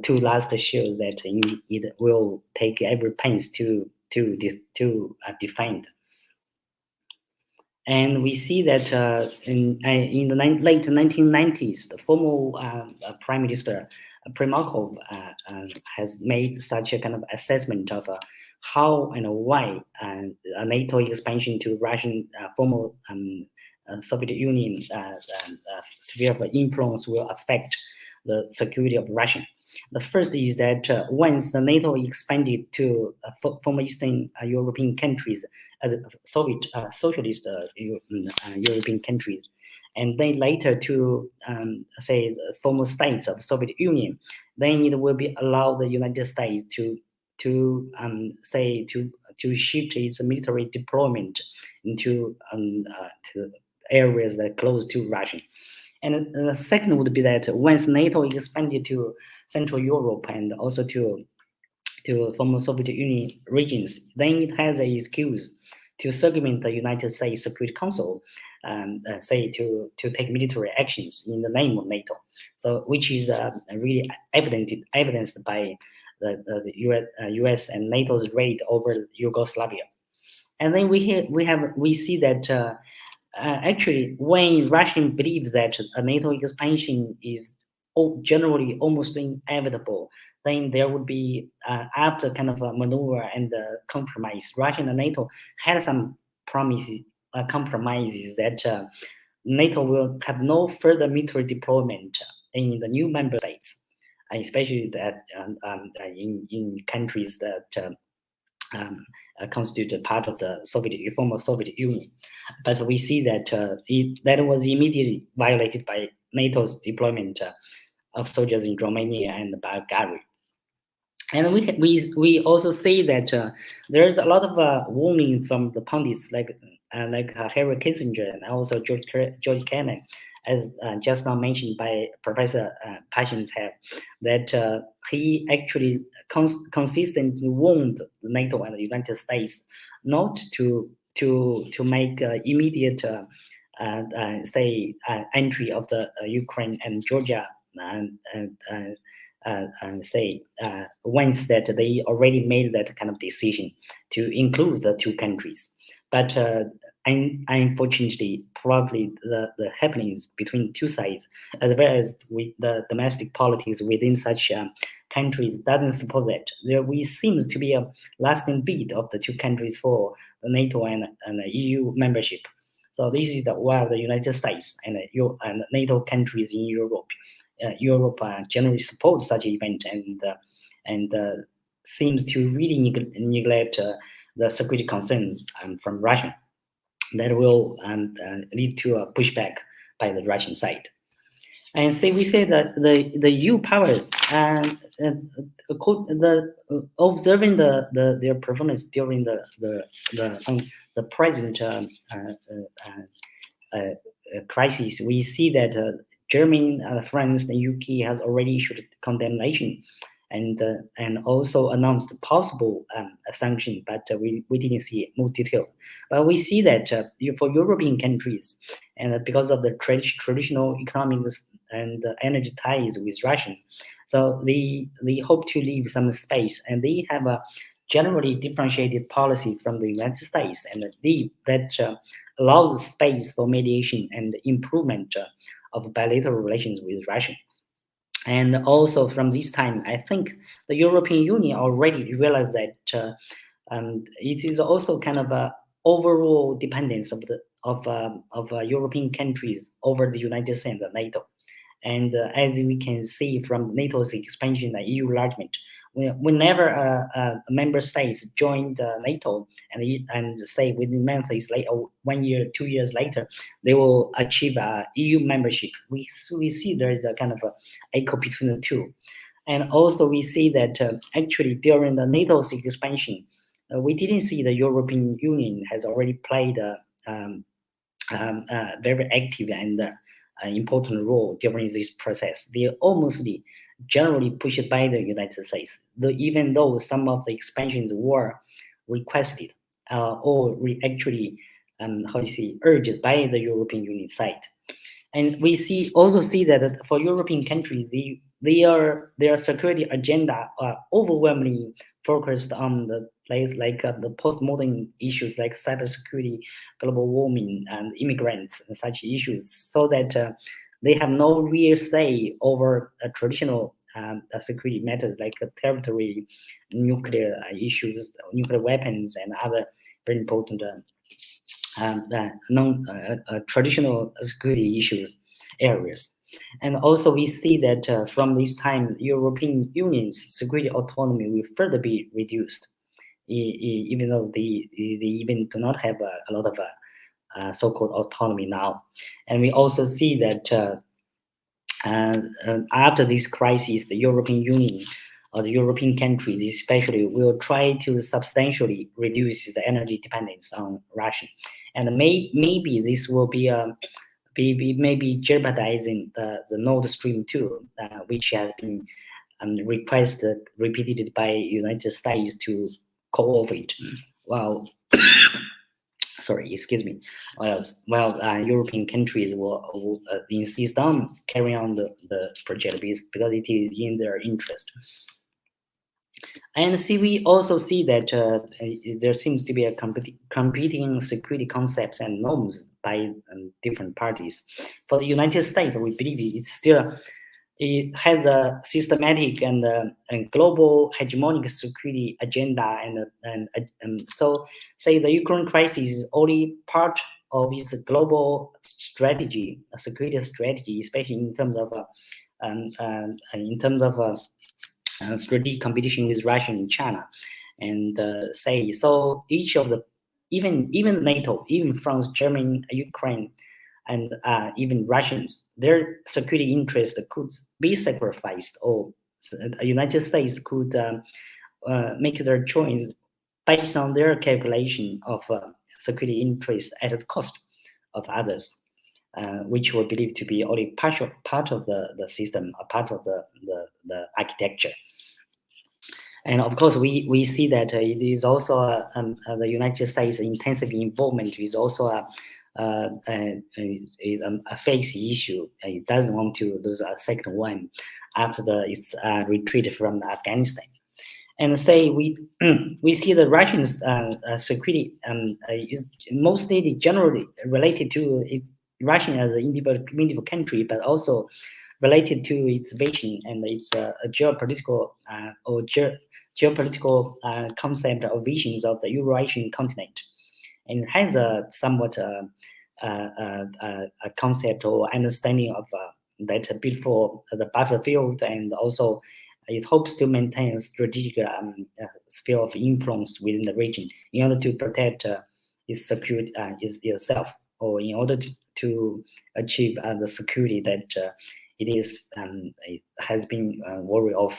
two last shields that it will take every pains to defend. And we see that in the late 1990s, the former Prime Minister Primakov has made such a kind of assessment of how and why a NATO expansion to Russian former Soviet Union sphere of influence will affect the security of Russia. The first is that once the NATO expanded to former Eastern European countries, Soviet socialist European countries, and then later to say the former states of Soviet Union, then it will be allow the United States to shift its military deployment into to areas that are close to Russia. And the second would be that once NATO expanded to Central Europe and also to former Soviet Union regions, then it has an excuse to circumvent the United States Security Council, to take military actions in the name of NATO. So, which is really evidenced by the U.S. and NATO's raid over Yugoslavia. And then we see that. Actually, when Russians believe that a NATO expansion is generally almost inevitable, then there would be, after kind of a maneuver and compromise, Russia and NATO had some compromises that NATO will have no further military deployment in the new member states, especially that in countries that constitute a part of the former Soviet Union. But we see that that was immediately violated by NATO's deployment of soldiers in Romania and Bulgaria. And we also see that there's a lot of warning from the pundits like Henry Kissinger and also George Kennan, as just now mentioned by Professor Pashentsev, that he actually consistently warned NATO and the United States not to make immediate entry of the Ukraine and Georgia once that they already made that kind of decision to include the two countries. But unfortunately, probably the happenings between two sides, as well as with the domestic politics within such countries, doesn't support that. There seems to be a lasting bid of the two countries for the NATO and the EU membership. So this is why the United States and NATO countries in Europe generally support such an event and seems to really neglect the security concerns from Russia that will lead to a pushback by the Russian side. And we say that the EU powers observing their performance during the present crisis, we see that Germany, France, and UK has already issued condemnation and also announced possible sanction, but we didn't see more detail. But we see that for European countries, and because of the traditional economic and energy ties with Russia, so they hope to leave some space, and they have a generally differentiated policy from the United States, and that allows space for mediation and improvement of bilateral relations with Russia. And also from this time, I think the European Union already realized that it is also kind of a overall dependence of European countries over the United States and NATO. And as we can see from NATO's expansion and EU enlargement, whenever a member states joined NATO and say within months later, 1 year, 2 years later, they will achieve EU membership. We see there is a kind of echo between the two. And also we see that actually during the NATO's expansion, we didn't see the European Union has already played a very active and important role during this process. They almost generally pushed by the United States, even though some of the expansions were requested or actually urged by the European Union side. And we also see that for European countries, their security agenda are overwhelmingly focused on the postmodern issues like cybersecurity, global warming, and immigrants and such issues, so that they have no real say over traditional security matters like territory, nuclear issues, nuclear weapons, and other very important traditional security issues areas. And also we see that from this time, European Union's security autonomy will further be reduced, even though they even do not have a lot of so-called autonomy now. And we also see that after this crisis, the European Union or the European countries especially will try to substantially reduce the energy dependence on Russia. And maybe this will be maybe jeopardizing the Nord Stream 2, which has been requested repeatedly by United States to cooperate. Well, sorry, excuse me. European countries will insist on carrying on the project because it is in their interest. And we also see that there seems to be a competing security concepts and norms by different parties. For the United States, we believe it has a systematic and global hegemonic security agenda, and so say the Ukraine crisis is only part of its global strategy, a security strategy, especially in terms of strategic competition with Russia and China, and so each of the even NATO, even France, Germany, Ukraine, and even Russians, their security interest could be sacrificed, or the United States could make their choice based on their calculation of security interest at the cost of others, which we believe to be only partial part of the system, a part of the architecture. And of course, we see that it is also the United States' intensive involvement is also a face issue. It doesn't want to lose a second one after its retreat from Afghanistan. And say we see the Russians' security is mostly generally related to Russia as an individual country, but also related to its vision and its geopolitical geopolitical concept or visions of the Eurasian continent, and has a somewhat a concept or understanding of that before the battlefield, and also it hopes to maintain a strategic sphere of influence within the region in order to protect its security itself, or in order to achieve the security that it has been worried of.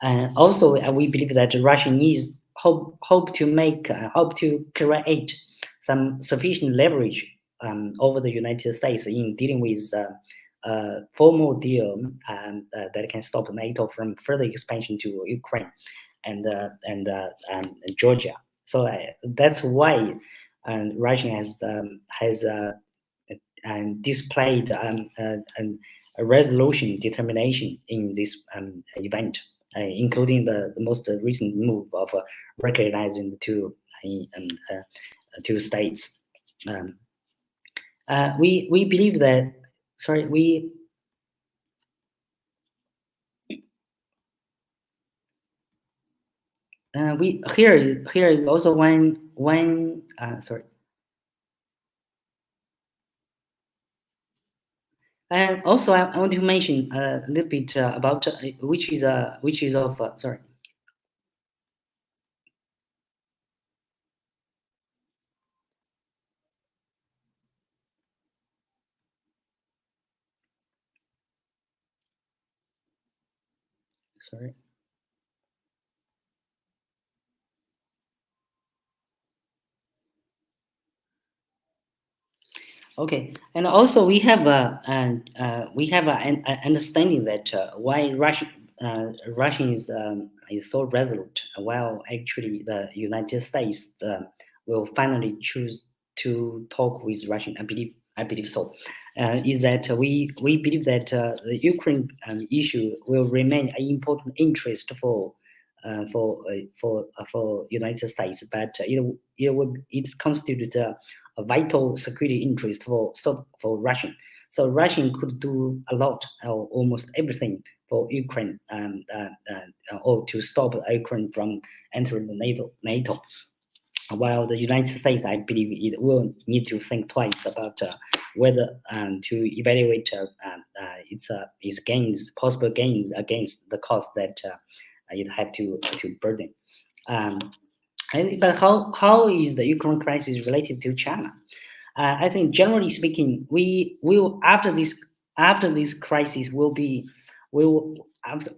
And also, we believe that Russia needs hope to create some sufficient leverage over the United States in dealing with formal deal that can stop NATO from further expansion to Ukraine and Georgia. So that's why Russia has displayed a resolution determination in this event, including the most recent move of recognizing the two states. We believe that. Sorry, here is also one sorry. And also, I want to mention a little bit about which is of sorry. Sorry. Okay, and also we have an understanding that why Russia is so resolute, while actually the United States will finally choose to talk with Russia. I believe so. Is that we believe that the Ukraine issue will remain an important interest for United States, but it constitutes a vital security interest for Russia. So Russia could do a lot, or almost everything, for Ukraine, or to stop Ukraine from entering the NATO. While the United States, I believe, it will need to think twice about whether to evaluate its gains, possible gains, against the cost that it had to burden. But how is the Ukraine crisis related to China? I think, generally speaking, we will after this crisis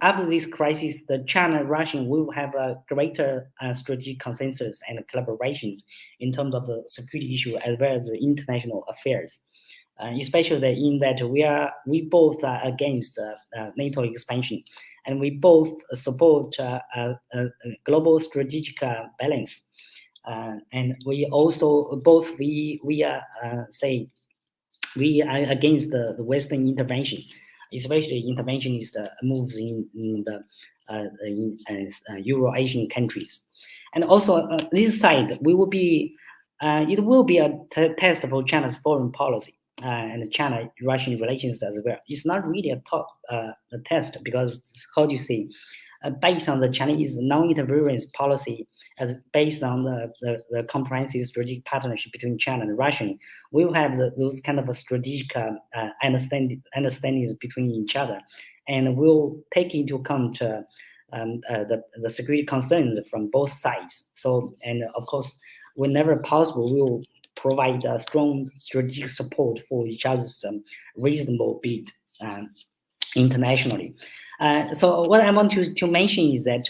after this crisis, the China and Russia will have a greater strategic consensus and collaborations in terms of the security issue as well as the international affairs. Especially in that we both are against NATO expansion, and we both support a global strategic balance, and we also both we are against the Western intervention, especially interventionist moves in the Euro-Asian countries, and also this side it will be a test for China's foreign policy. And China-Russian relations as well. It's not really a test, because, how do you say, based on the Chinese non-interference policy, as based on the comprehensive strategic partnership between China and Russia, we will have those kind of a strategic understandings between each other, and we'll take into account the security concerns from both sides. So, and of course, whenever possible, we will provide strong strategic support for each other's reasonable bid internationally. So what I want to mention is that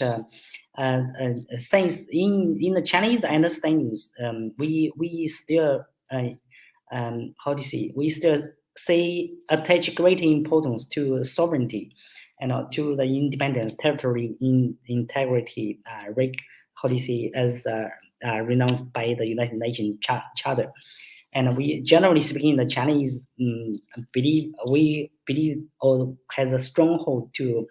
since in the Chinese understandings, we still how do you say, we still attach great importance to sovereignty and to the independent territory integrity, how do you say, as renounced by the United Nations Charter. And we, generally speaking, the Chinese believe or has a stronghold to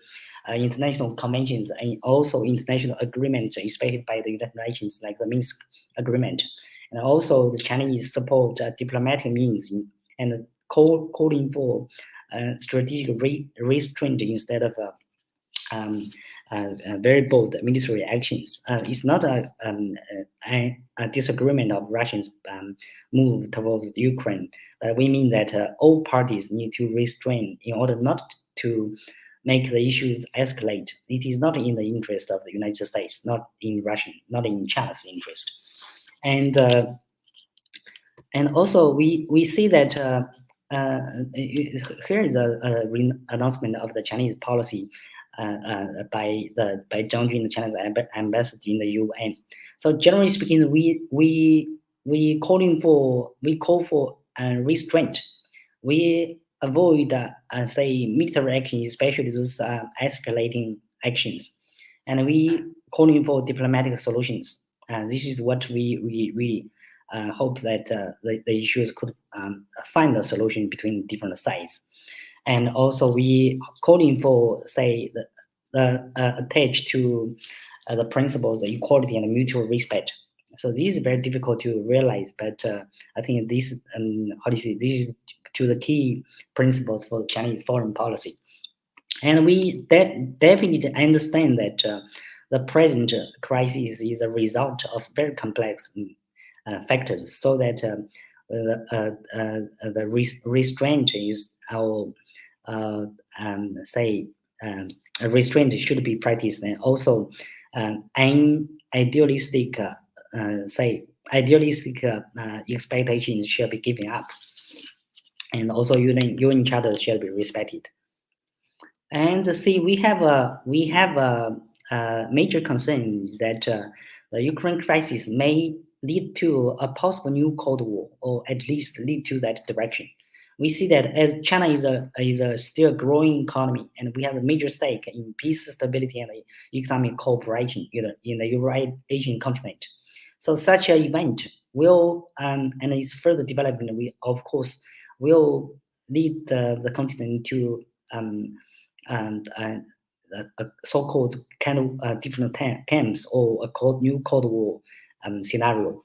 international conventions and also international agreements expected by the United Nations, like the Minsk Agreement. And also the Chinese support diplomatic means and calling for strategic restraint instead of very bold military actions. It's not a disagreement of Russia's move towards Ukraine, but we mean that all parties need to restrain in order not to make the issues escalate. It is not in the interest of the United States, not in Russia, not in China's interest. And also we see that here is a announcement of the Chinese policy by Zhang Jun, the China's ambassador in the UN. So generally speaking, we call for restraint. We avoid say military actions, especially those escalating actions, and we calling for diplomatic solutions. This is what we hope that the issues could find a solution between different sides. And also we calling for, say, the attached to the principles of equality and mutual respect. So this is very difficult to realize, but I think this, how do you say, this is to the key principles for Chinese foreign policy. And we definitely understand that the present crisis is a result of very complex factors, so that the restraint is our say a restraint should be practiced, and also idealistic expectations should be given up, and also UN Charter should be respected. And see, we have a major concern that the Ukraine crisis may lead to a possible new Cold War, or at least lead to that direction. We see that as China is a still growing economy, and we have a major stake in peace, stability, and economic cooperation in the Euro-Asian continent. So such an event will, and its further development, we of course will lead the continent to a so-called kind of different camps, or a new Cold War scenario.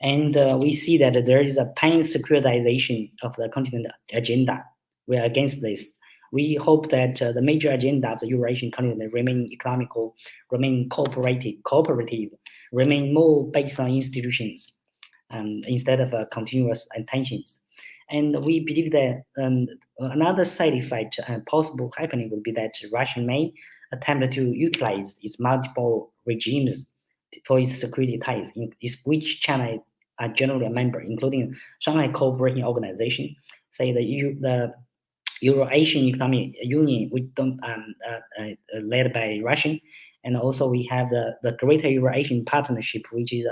And we see that there is a pan-securitization of the continent agenda. We are against this. We hope that the major agenda of the Eurasian continent remain economical, remain cooperative, remain more based on institutions instead of continuous tensions. And we believe that another side effect possible happening would be that Russia may attempt to utilize its multiple regimes for its security ties, in which China are generally a member, including Shanghai Cooperation Organization, say the Euro-Asian Economic Union, which led by Russia, and also we have the Greater Euro-Asian Partnership, which is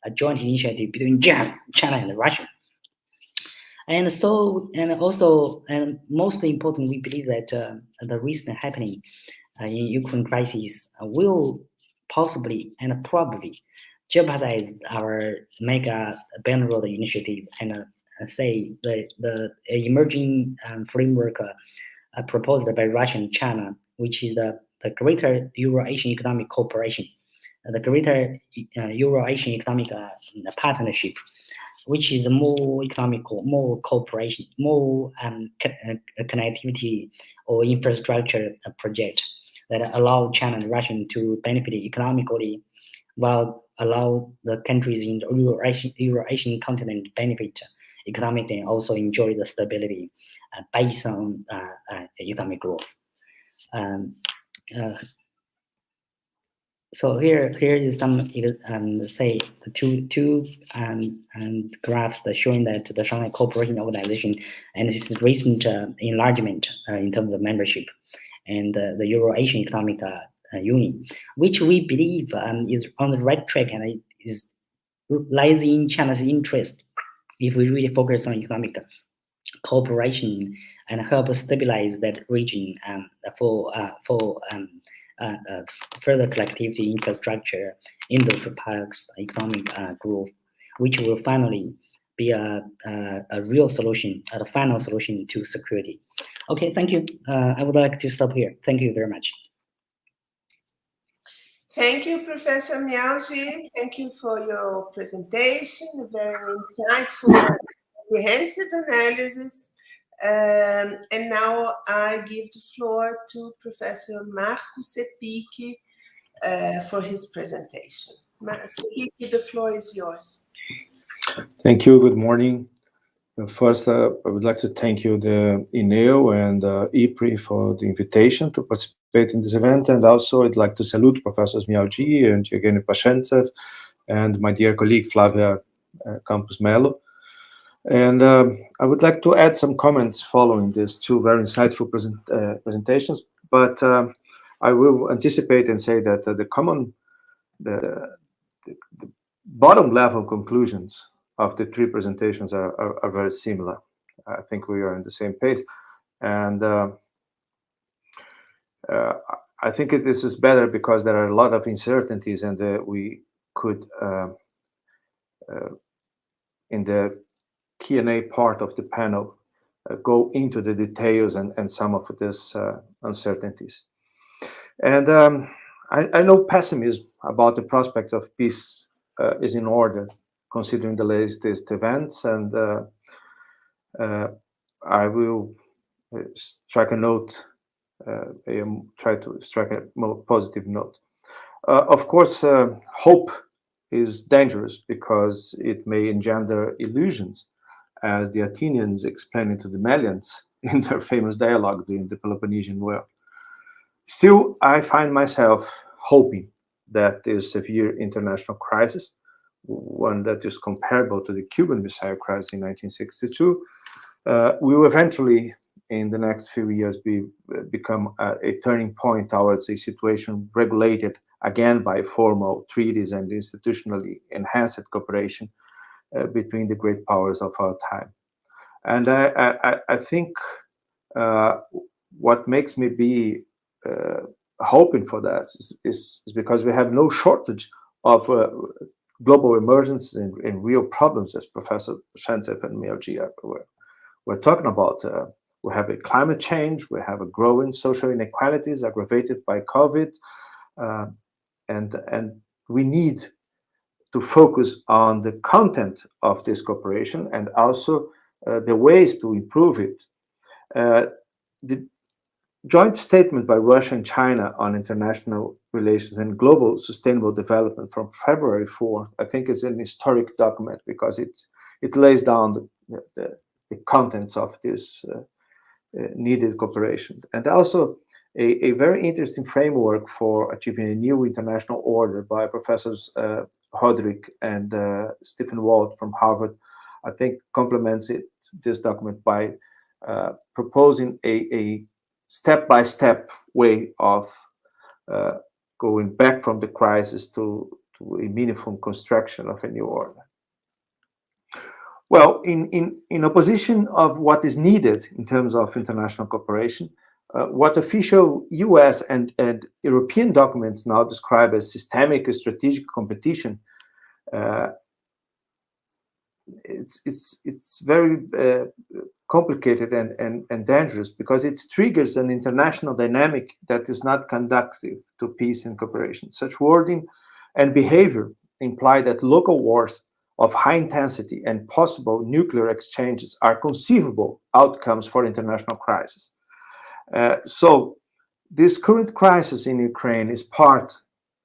a joint initiative between China and Russia. And so, and also, and mostly important, we believe that the recent happening in Ukraine crisis will possibly and probably jeopardize our mega Belt Road initiative and say the emerging framework proposed by Russia and China, which is the Greater Euro-Asian Economic Cooperation, the Greater Euro-Asian Economic Partnership, which is more economical, more cooperation, more connectivity or infrastructure project that allow China and Russia to benefit economically, while allow the countries in the Euro-Asian continent to benefit economically and also enjoy the stability based on economic growth. So here is some say the two graphs that showing that the Shanghai Cooperation Organization and its recent enlargement in terms of membership, and the Euro-Asian Economic Union, which we believe is on the right track and is lies in China's interest if we really focus on economic cooperation and help stabilize that region for further collectivity, infrastructure, industrial parks, economic growth, which will finally be a real solution, a final solution to security. Okay, thank you. I would like to stop here. Thank you very much. Thank you, Professor Miao. Thank you for your presentation, a very insightful and comprehensive analysis. And now I give the floor to Professor Marco Cepik for his presentation. Cepik, the floor is yours. Thank you. Good morning. First, I would like to thank you, the INEU and IPPRI, for the invitation to participate in this event. And also, I'd like to salute Professors Miao and Evgeny Pashentsev and my dear colleague Flávia Campos Mello. And I would like to add some comments following these two very insightful presentations. But I will anticipate and say that the bottom level conclusions of the three presentations are very similar. I think we are in the same pace. And I think this is better because there are a lot of uncertainties, and we could, in the Q&A part of the panel, go into the details and some of these uncertainties. And I know pessimism about the prospects of peace is in order, considering the latest events, and I will strike a note, try to strike a more positive note. Of course, hope is dangerous because it may engender illusions, as the Athenians explained to the Melians in their famous dialogue during the Peloponnesian War. Still, I find myself hoping that this severe international crisis, one that is comparable to the Cuban Missile Crisis in 1962, will eventually, in the next few years, become a turning point towards a situation regulated again by formal treaties and institutionally enhanced cooperation between the great powers of our time. And I think what makes me be hoping for that is because we have no shortage of global emergencies and real problems, as Professor Pashentsev and Miao were talking about. We have a climate change, we have a growing social inequalities aggravated by COVID, and we need to focus on the content of this cooperation and also the ways to improve it. The joint statement by Russia and China on international relations and global sustainable development from February 4th, I think is an historic document because it lays down the contents of this needed cooperation. And also a very interesting framework for achieving a new international order by Professors Hodrick and Stephen Walt from Harvard, I think complements this document by proposing a step-by-step way of going back from the crisis to a meaningful construction of a new order. Well, in opposition of what is needed in terms of international cooperation, what official US and European documents now describe as systemic strategic competition, it's very complicated and dangerous because it triggers an international dynamic that is not conducive to peace and cooperation. Such wording and behavior imply that local wars of high intensity and possible nuclear exchanges are conceivable outcomes for international crisis. So this current crisis in Ukraine is part,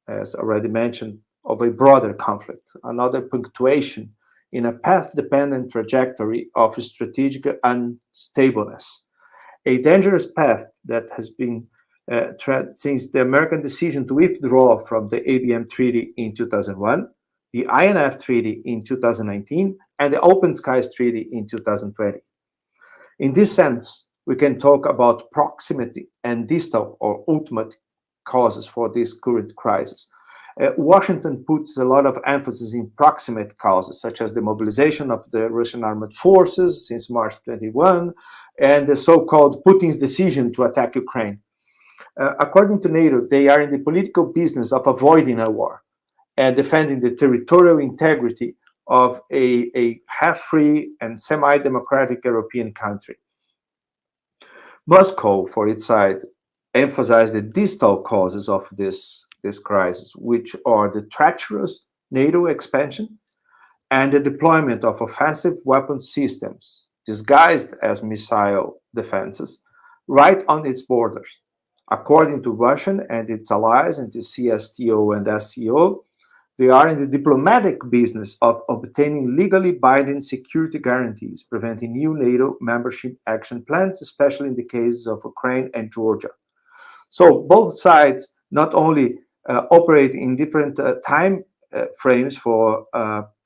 as already mentioned, of a broader conflict, another punctuation in a path-dependent trajectory of strategic unstableness, a dangerous path that has been tread since the American decision to withdraw from the ABM Treaty in 2001, the INF Treaty in 2019, and the Open Skies Treaty in 2020. In this sense, we can talk about proximity and distal or ultimate causes for this current crisis. Washington puts a lot of emphasis in proximate causes, such as the mobilization of the Russian armed forces since March 21, and the so-called Putin's decision to attack Ukraine. According to NATO, they are in the political business of avoiding a war and defending the territorial integrity of a half-free and semi-democratic European country. Moscow, for its side, emphasized the distal causes of this crisis, which are the treacherous NATO expansion and the deployment of offensive weapon systems disguised as missile defenses right on its borders. According to Russia and its allies in the CSTO and SCO, they are in the diplomatic business of obtaining legally binding security guarantees, preventing new NATO membership action plans, especially in the cases of Ukraine and Georgia. So both sides not only operate in different time frames for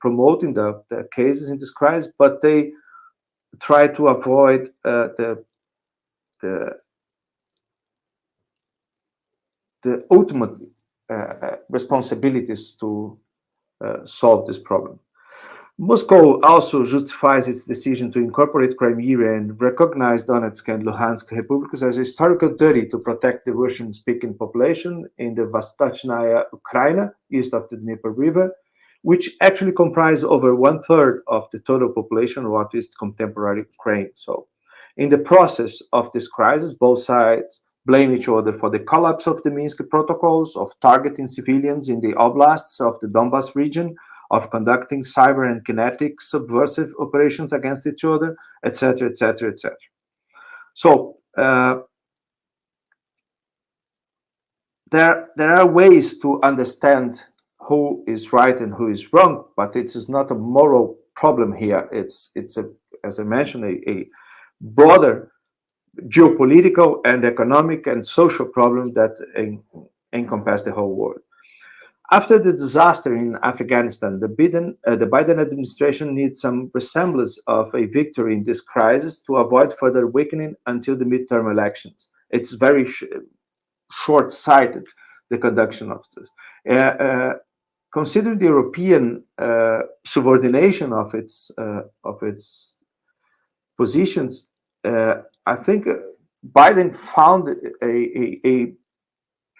promoting the cases in this crisis, but they try to avoid the ultimate responsibilities to solve this problem. Moscow also justifies its decision to incorporate Crimea and recognize Donetsk and Luhansk republics as a historical duty to protect the Russian-speaking population in the Vostochnaya Ukraine, east of the Dnieper River, which actually comprise over 1/3 of the total population of what is contemporary Ukraine. So, in the process of this crisis, both sides blame each other for the collapse of the Minsk protocols, of targeting civilians in the oblasts of the Donbas region, of conducting cyber and kinetic subversive operations against each other, etc., etc., etc. So there are ways to understand who is right and who is wrong, but it is not a moral problem here. It's as I mentioned, a broader geopolitical and economic and social problem that encompass the whole world. After the disaster in Afghanistan, the Biden administration needs some resemblance of a victory in this crisis to avoid further weakening until the midterm elections. It's very short-sighted, the conduction of this. Considering the European subordination of its positions, I think Biden found a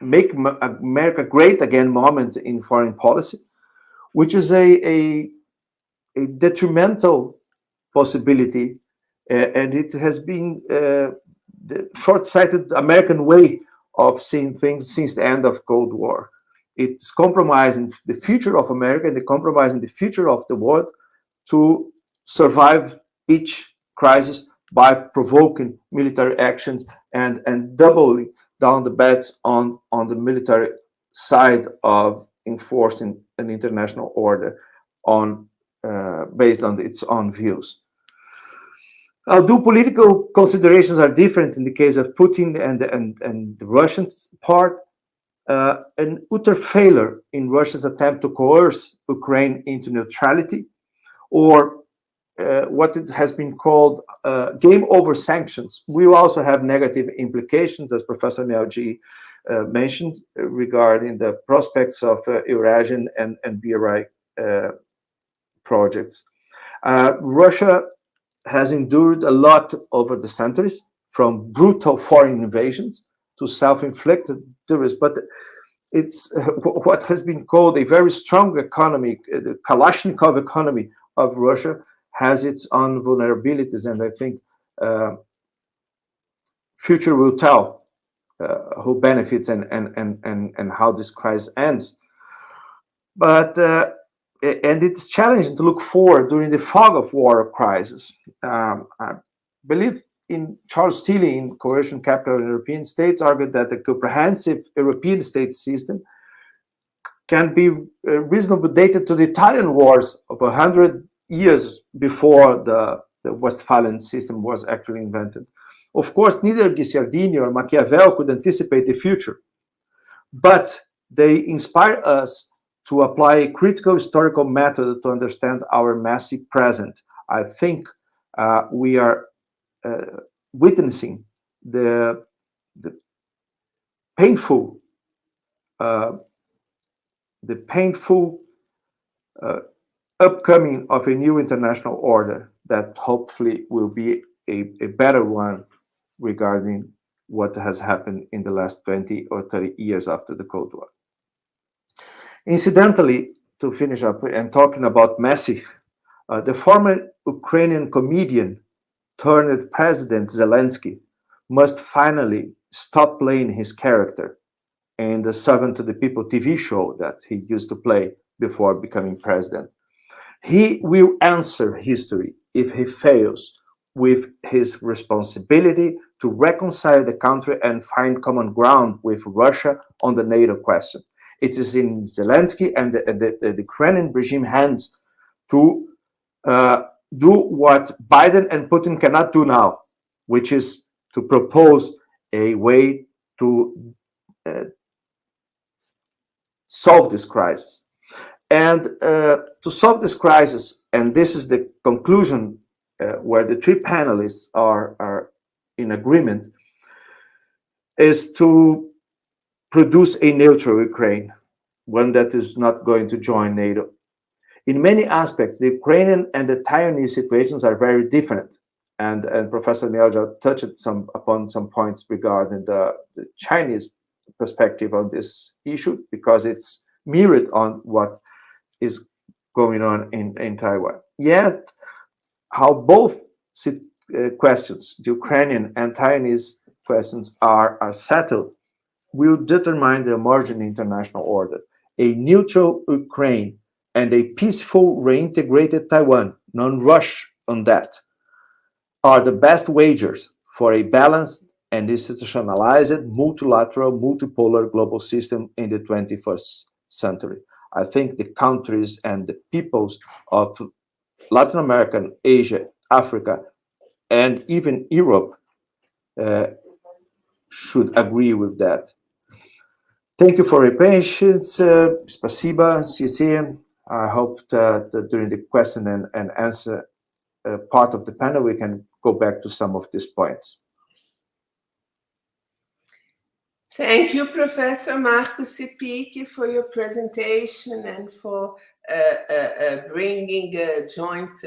make America great again moment in foreign policy, which is a detrimental possibility, and it has been the short-sighted American way of seeing things since the end of Cold War. It's compromising the future of America and the compromising the future of the world to survive each crisis by provoking military actions and doubling down the bets on the military side of enforcing an international order on based on its own views. Although political considerations are different in the case of Putin and the Russians part, an utter failure in Russia's attempt to coerce Ukraine into neutrality, or what it has been called game over sanctions, will also have negative implications, as Professor Miao mentioned, regarding the prospects of Eurasian and BRI projects. Russia has endured a lot over the centuries, from brutal foreign invasions to self-inflicted terrorists, but it's what has been called a very strong economy. The Kalashnikov economy of Russia has its own vulnerabilities, and I think future will tell who benefits and how this crisis ends. But and it's challenging to look forward during the fog of war crisis. I believe in Charles Tilly in Coercion, Capital, and European States argued that a comprehensive European state system can be reasonably dated to the Italian wars of 100 years before the Westphalian system was actually invented. Of course, neither Guicciardini or Machiavelli could anticipate the future, but they inspire us to apply a critical historical method to understand our messy present. I think we are witnessing the painful upcoming of a new international order that hopefully will be a better one regarding what has happened in the last 20 or 30 years after the Cold War. Incidentally, to finish up and talking about messy, the former Ukrainian comedian turned President Zelensky must finally stop playing his character in the Servant to the People TV show that he used to play before becoming president. He will answer history if he fails with his responsibility to reconcile the country and find common ground with Russia on the NATO question. It is in Zelensky and the Ukrainian regime hands to do what Biden and Putin cannot do now, which is to propose a way to solve this crisis. And to solve this crisis, and this is the conclusion where the three panelists are in agreement, is to produce a neutral Ukraine, one that is not going to join NATO. In many aspects, the Ukrainian and the Taiwanese situations are very different. And Professor Miao touched upon some points regarding the Chinese perspective on this issue, because it's mirrored on what is going on in Taiwan. Yet, how both questions, the Ukrainian and Taiwanese questions, are settled will determine the emerging international order. A neutral Ukraine and a peaceful reintegrated Taiwan, non-rush on that, are the best wagers for a balanced and institutionalized multilateral, multipolar global system in the 21st century. I think the countries and the peoples of Latin America, Asia, Africa, and even Europe should agree with that. Thank you for your patience. Spasiba, CC. I hope that during the question and answer part of the panel, we can go back to some of these points. Thank you, Professor Marcos Cepik, for your presentation and for bringing joint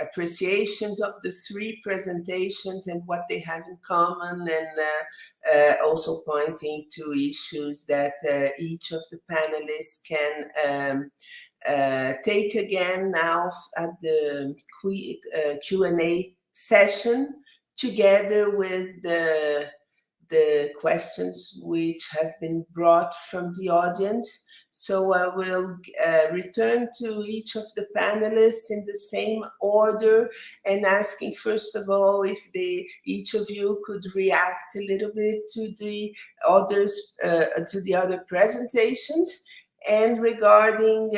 appreciations of the three presentations and what they have in common, and also pointing to issues that each of the panelists can take again now at the Q&A session, together with the the questions which have been brought from the audience. So I will return to each of the panelists in the same order and asking, first of all, if each of you could react a little bit to the others, to the other presentations, and regarding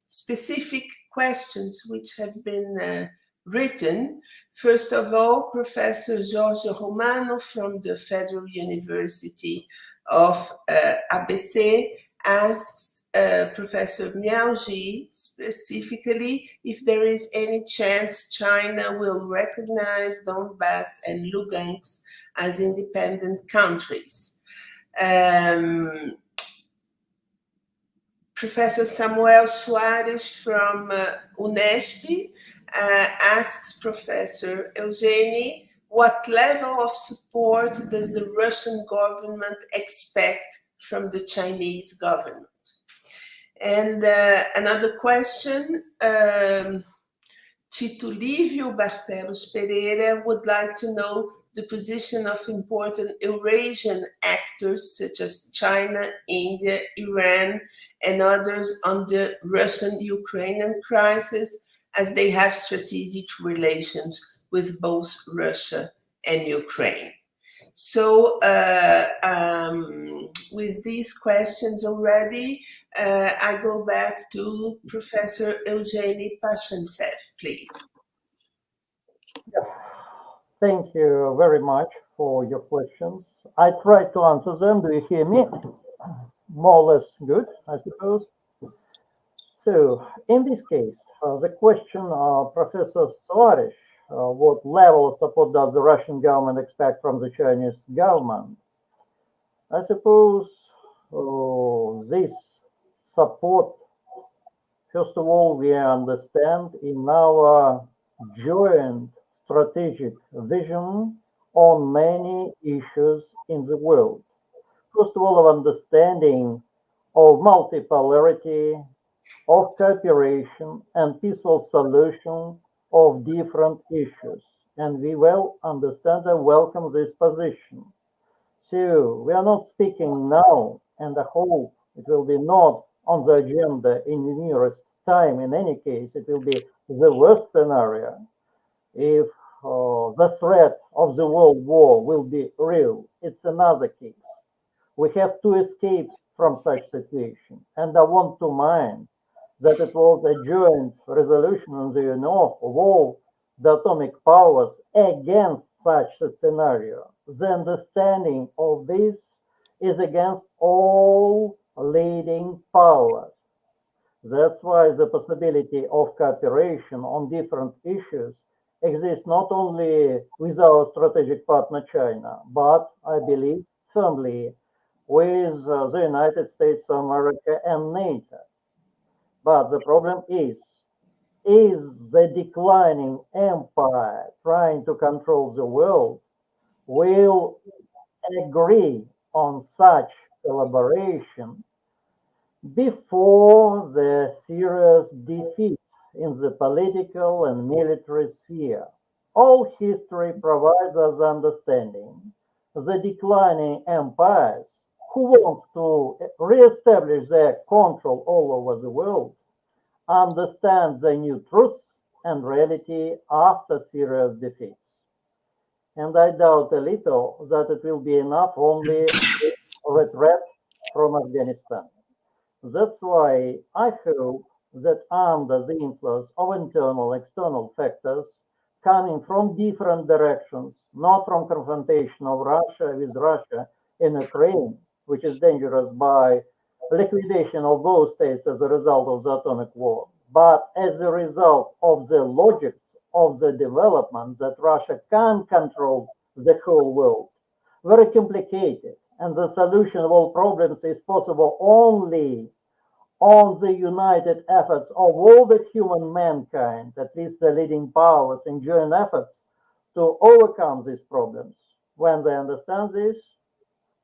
specific questions which have been written. First of all, Professor Jorge Romano from the Federal University of ABC asks Professor Miao specifically if there is any chance China will recognize Donbass and Lugansk as independent countries. Professor Samuel Soares from UNESP asks Professor Evgeny, what level of support does the Russian government expect from the Chinese government? And another question, Tito Lívio Barcelos Pereira would like to know the position of important Eurasian actors such as China, India, Iran, and others on the Russian-Ukrainian crisis, as they have strategic relations with both Russia and Ukraine. So with these questions already, I go back to Professor Evgeny Pashentsev, please. Yeah. Thank you very much for your questions. I try to answer them. Do you hear me? More or less good, I suppose. So, in this case, the question of Professor Soares, what level of support does the Russian government expect from the Chinese government? I suppose this support, first of all, we understand in our joint strategic vision on many issues in the world. First of all, of understanding of multipolarity, of cooperation and peaceful solution of different issues. And we well understand and welcome this position. So we are not speaking now, and I hope it will be not on the agenda in the nearest time. In any case, it will be the worst scenario if the threat of the world war will be real. It's another case. We have to escape from such situation. And I want to mind that it was a joint resolution in the UN of all the atomic powers against such a scenario. The understanding of this is against all leading powers. That's why the possibility of cooperation on different issues exists not only with our strategic partner China, but I believe firmly with the United States of America and NATO. But the problem is the declining empire trying to control the world will agree on such collaboration before the serious defeat in the political and military sphere? All history provides us understanding the declining empires who want to re-establish their control all over the world understand the new truth and reality after serious defeats. And I doubt a little that it will be enough only retreat from Afghanistan. That's why I hope that under the influence of internal external factors coming from different directions, not from confrontation of Russia with Russia in Ukraine, which is dangerous by liquidation of both states as a result of the atomic war, but as a result of the logics of the development that Russia can control the whole world. Very complicated, and the solution of all problems is possible only on the united efforts of all the human mankind, at least the leading powers, in joint efforts to overcome these problems. When they understand this,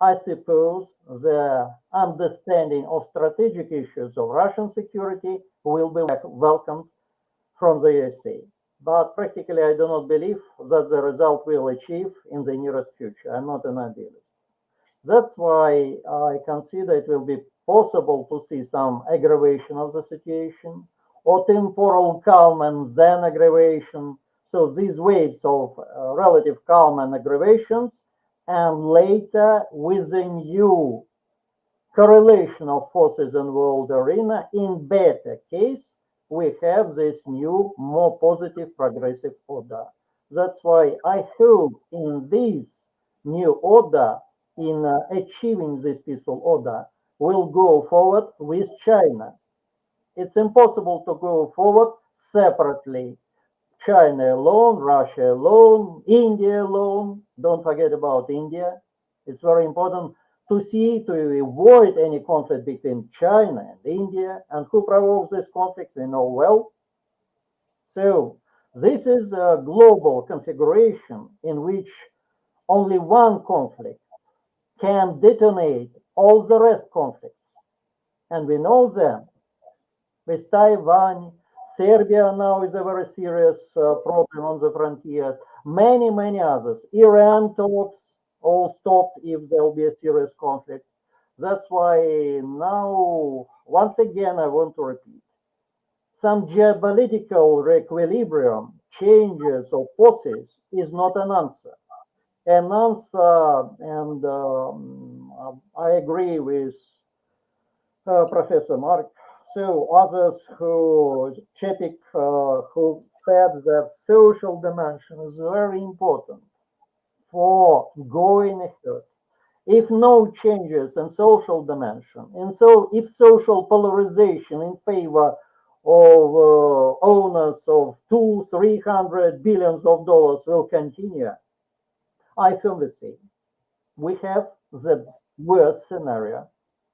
I suppose the understanding of strategic issues of Russian security will be welcomed from the USA. but practically I do not believe that the result will achieve in the nearest future. I'm not an idealist. That's why I consider it will be possible to see some aggravation of the situation, or temporal calm and then aggravation. So these waves of relative calm and aggravations, and later with a new correlation of forces in world arena, in better case, we have this new, more positive, progressive order. That's why I hope in this new order, in achieving this peaceful order, will go forward with China. It's impossible to go forward separately. China alone, Russia alone, India alone. Don't forget about India. It's very important to see, to avoid any conflict between China and India. And who provokes this conflict, we know well. So this is a global configuration in which only one conflict can detonate all the rest conflicts. And we know them. With Taiwan, Serbia now is a very serious problem on the frontiers. Many others. Iran talks all stopped if there will be a serious conflict. That's why now, once again, I want to repeat, some geopolitical equilibrium, changes or forces is not an answer. An answer, and I agree with Professor Mark. So others who, Cepik, who said that social dimension is very important for going ahead. If no changes in social dimension, and so if social polarization in favor of owners of 200-300 billions of dollars will continue, I firmly say we have the worst scenario.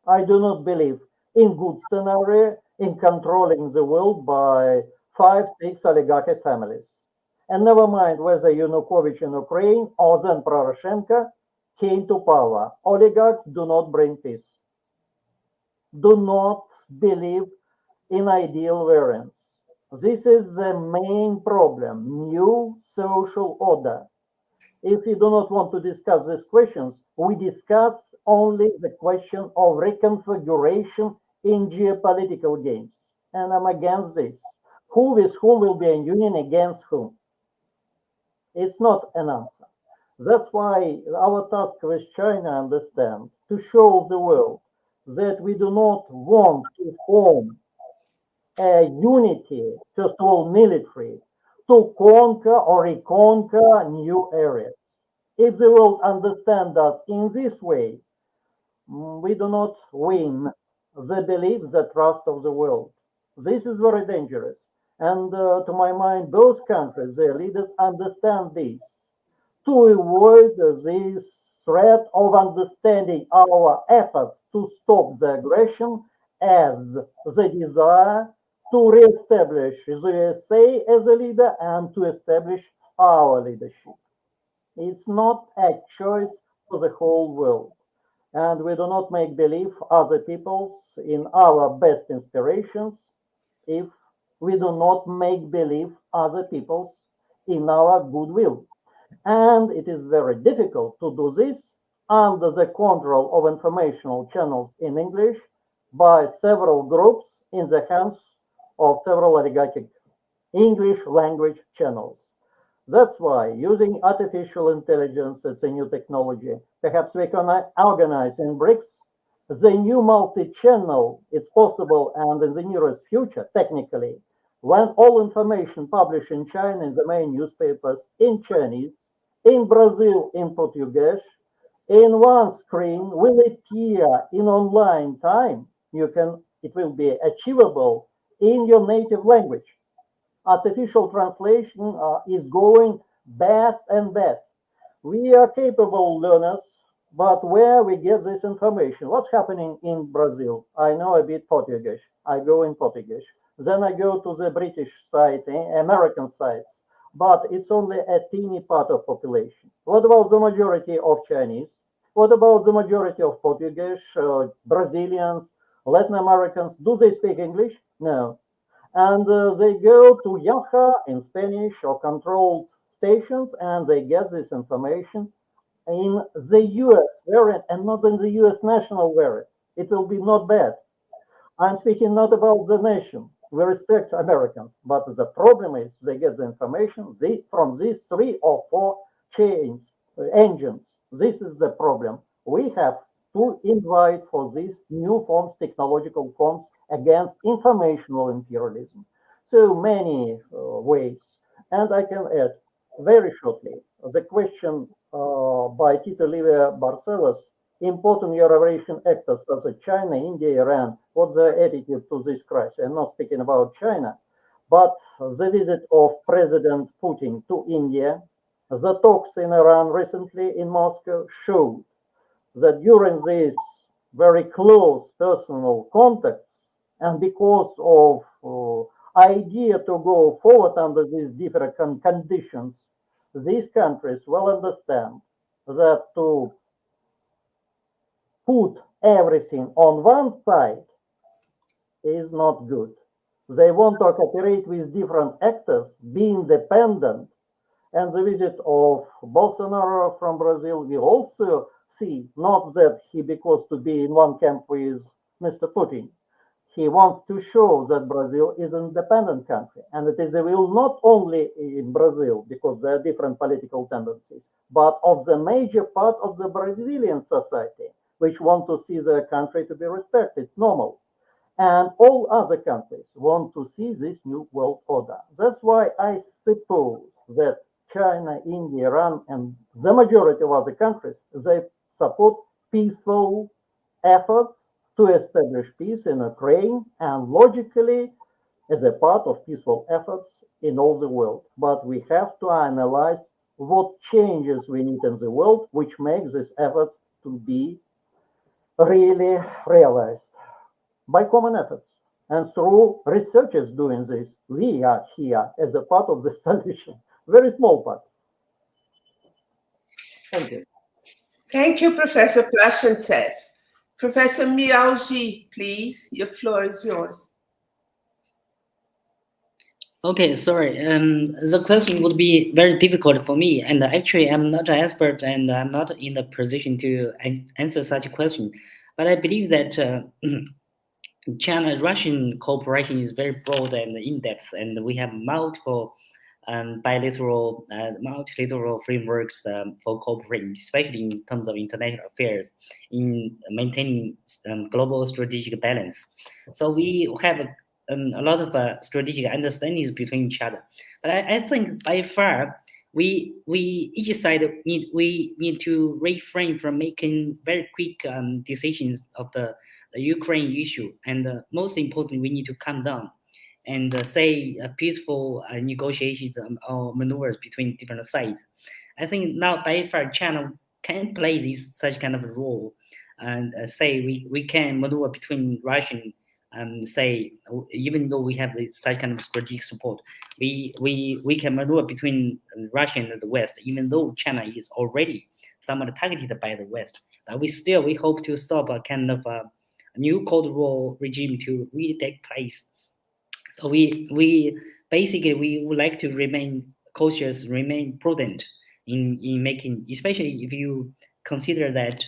I do not believe in good scenario in controlling the world by 5, 6 oligarchic families. And never mind whether Yanukovych in Ukraine or then Poroshenko came to power. Oligarchs do not bring peace. Do not believe in ideal variants. This is the main problem, new social order. If we do not want to discuss these questions, we discuss only the question of reconfiguration in geopolitical games. And I'm against this. Who with whom will be in union against whom? It's not an answer. That's why our task with China, understand, to show the world that we do not want to form a unity, first of all, military, to conquer or reconquer new areas. If the world understands us in this way, we do not win the belief, the trust of the world. This is very dangerous. And to my mind, both countries, their leaders understand this to avoid this threat of understanding our efforts to stop the aggression as the desire to re-establish the USA as a leader and to establish our leadership. It's not a choice for the whole world. And we do not make believe other peoples in our best inspirations if we do not make believe other peoples in our goodwill. And it is very difficult to do this under the control of informational channels in English by several groups in the hands of several oligarchic English language channels. That's why using artificial intelligence as a new technology, perhaps we can organize in BRICS. The new multi-channel is possible, and in the nearest future, technically, when all information published in China in the main newspapers in Chinese, in Brazil in Portuguese, in one screen will appear in online time. It will be achievable in your native language. Artificial translation is going best and best. We are capable learners, but where we get this information? What's happening in Brazil? I know a bit Portuguese. I go in Portuguese. Then I go to the British site, American sites, but it's only a teeny part of population. What about the majority of Chinese? What about the majority of Portuguese, Brazilians, Latin Americans? Do they speak English? No. And they go to Yaha in Spanish or controlled stations, and they get this information in the US variant and not in the US national variant. It will be not bad. I'm speaking not about the nation. We respect Americans, but the problem is they get the information from these 3 or 4 chains, engines. This is the problem. We have to invite for these new forms, technological forms against informational imperialism. So many ways. And I can add very shortly the question by Tito Livia Barcelos, important Eurasian actors such as China, India, Iran, what's their attitude to this crisis? I'm not speaking about China, but the visit of President Putin to India, the talks in Iran recently in Moscow showed that during these very close personal contacts, and because of idea to go forward under these different conditions, these countries will understand that to put everything on one side is not good. They want to cooperate with different actors, be independent. And the visit of Bolsonaro from Brazil, we also see not that he because to be in one camp with Mr. Putin. He wants to show that Brazil is an independent country. And it is a will not only in Brazil, because there are different political tendencies, but of the major part of the Brazilian society, which want to see their country to be respected. It's normal. And all other countries want to see this new world order. That's why I suppose that China, India, Iran, and the majority of other countries, they support peaceful efforts to establish peace in Ukraine and logically as a part of peaceful efforts in all the world. But we have to analyze what changes we need in the world, which makes these efforts to be really realized by common efforts. And through researchers doing this, we are here as a part of the solution, very small part. Thank you. Thank you, Professor Pashentsev. Professor Miao, please, your floor is yours. Okay, sorry. The question would be very difficult for me, and actually, I'm not an expert, and I'm not in the position to answer such a question. But I believe that China-Russian cooperation is very broad and in-depth, and we have multiple multilateral frameworks for cooperating, especially in terms of international affairs, in maintaining global strategic balance. So we have a lot of strategic understandings between each other. But I think by far, we each side need to refrain from making very quick decisions of the Ukraine issue, and most importantly, we need to calm down and say peaceful negotiations or maneuvers between different sides. I think now by far China can play this such kind of role, and say we can maneuver between Russian. Say even though we have such kind of strategic support, we can maneuver between Russia and the West, even though China is already somewhat targeted by the West. But we hope to stop a kind of a new Cold War regime to really take place. So we basically we would like to remain cautious, remain prudent in making, especially if you consider that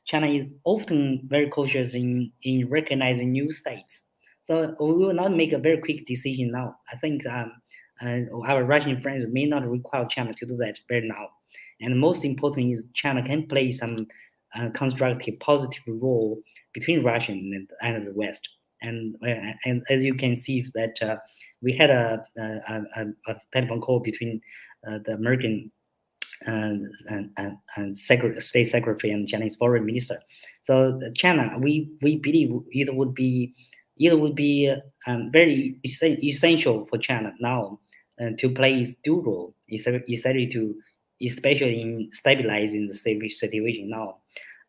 China is often very cautious in recognizing new states. So we will not make a very quick decision now. I think our Russian friends may not require China to do that very now. And most important is China can play some constructive, positive role between Russia and the West. And as you can see that we had a telephone call between the American and State Secretary and Chinese Foreign Minister. So China, we believe it would be very essential for China now to play its dual role, especially in stabilizing the situation now,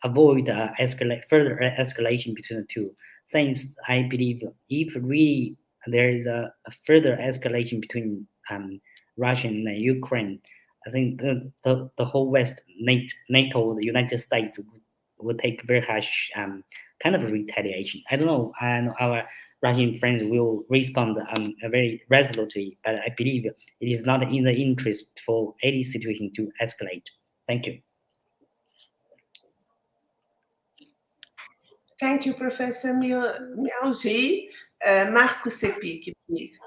avoid further escalation between the two. Since I believe if really there is a further escalation between Russia and Ukraine, I think the whole West, NATO, the United States would take very harsh kind of retaliation. I don't know, and our Russian friends will respond very resolutely, but I believe it is not in the interest for any situation to escalate. Thank you. Thank you, Professor Miao-ji. Marco Cepik, please.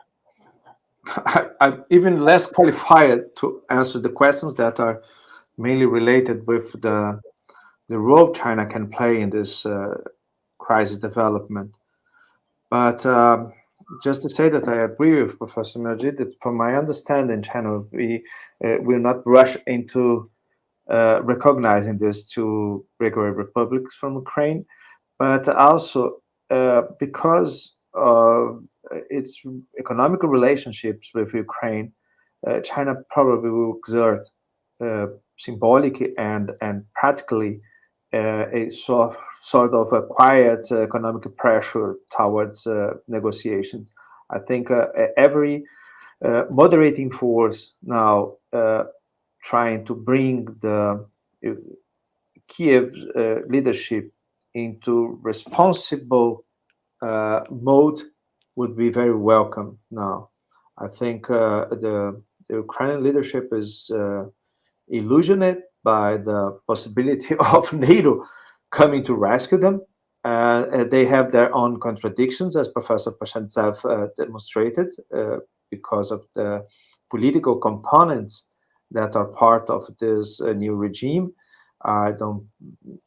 I'm even less qualified to answer the questions that are mainly related with the role China can play in this crisis development. But just to say that I agree with Professor Miao-ji, that from my understanding, China will not rush into recognizing these two breakaway republics from Ukraine, but also because of its economic relationships with Ukraine, China probably will exert symbolically and practically a sort of a quiet economic pressure towards negotiations. I think every moderating force now trying to bring the Kiev leadership into responsible mode would be very welcome now. I think the Ukrainian leadership is illusioned by the possibility of NATO coming to rescue them. They have their own contradictions, as Professor Pashentsev demonstrated, because of the political components that are part of this new regime. I don't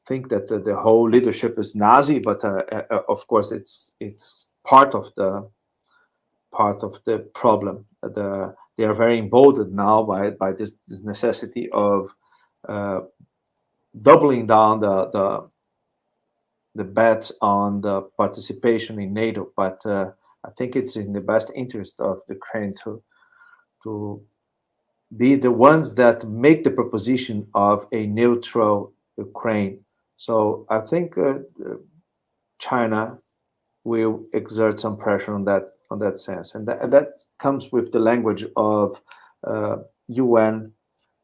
think that the whole leadership is Nazi, but of course it's part of the problem. They are very emboldened now by this necessity of doubling down the bets on the participation in NATO. But I think it's in the best interest of Ukraine to be the ones that make the proposition of a neutral Ukraine. So I think China will exert some pressure on that sense, and that comes with the language of UN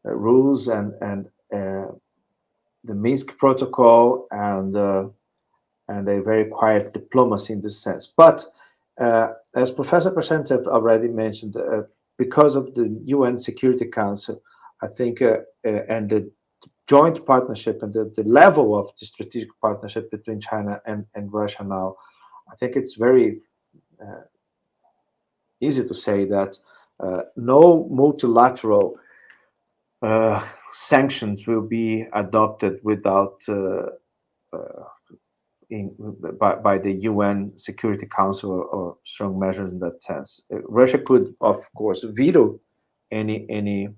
rules and the Minsk Protocol and a very quiet diplomacy in this sense. But as Professor Pashentsev already mentioned, because of the UN Security Council, I think, and the joint partnership and the level of the strategic partnership between China and Russia now, I think it's very easy to say that no multilateral sanctions will be adopted without by the UN Security Council or strong measures in that sense. Russia could, of course, veto any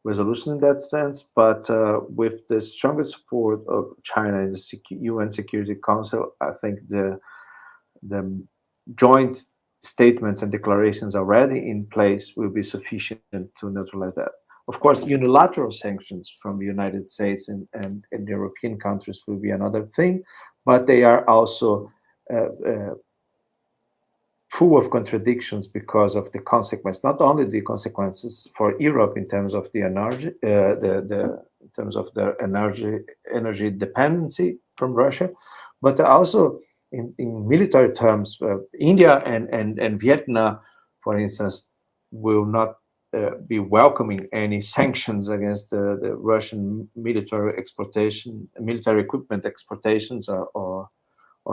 resolution in that sense, but with the strongest support of China in the UN Security Council, I think the joint statements and declarations already in place will be sufficient to neutralize that. Of course, unilateral sanctions from the United States and European countries will be another thing, but they are also full of contradictions because of the consequence, not only the consequences for Europe in terms of the energy, in terms of their energy dependency from Russia, but also in military terms. India and Vietnam, for instance, will not be welcoming any sanctions against the Russian military equipment exportations or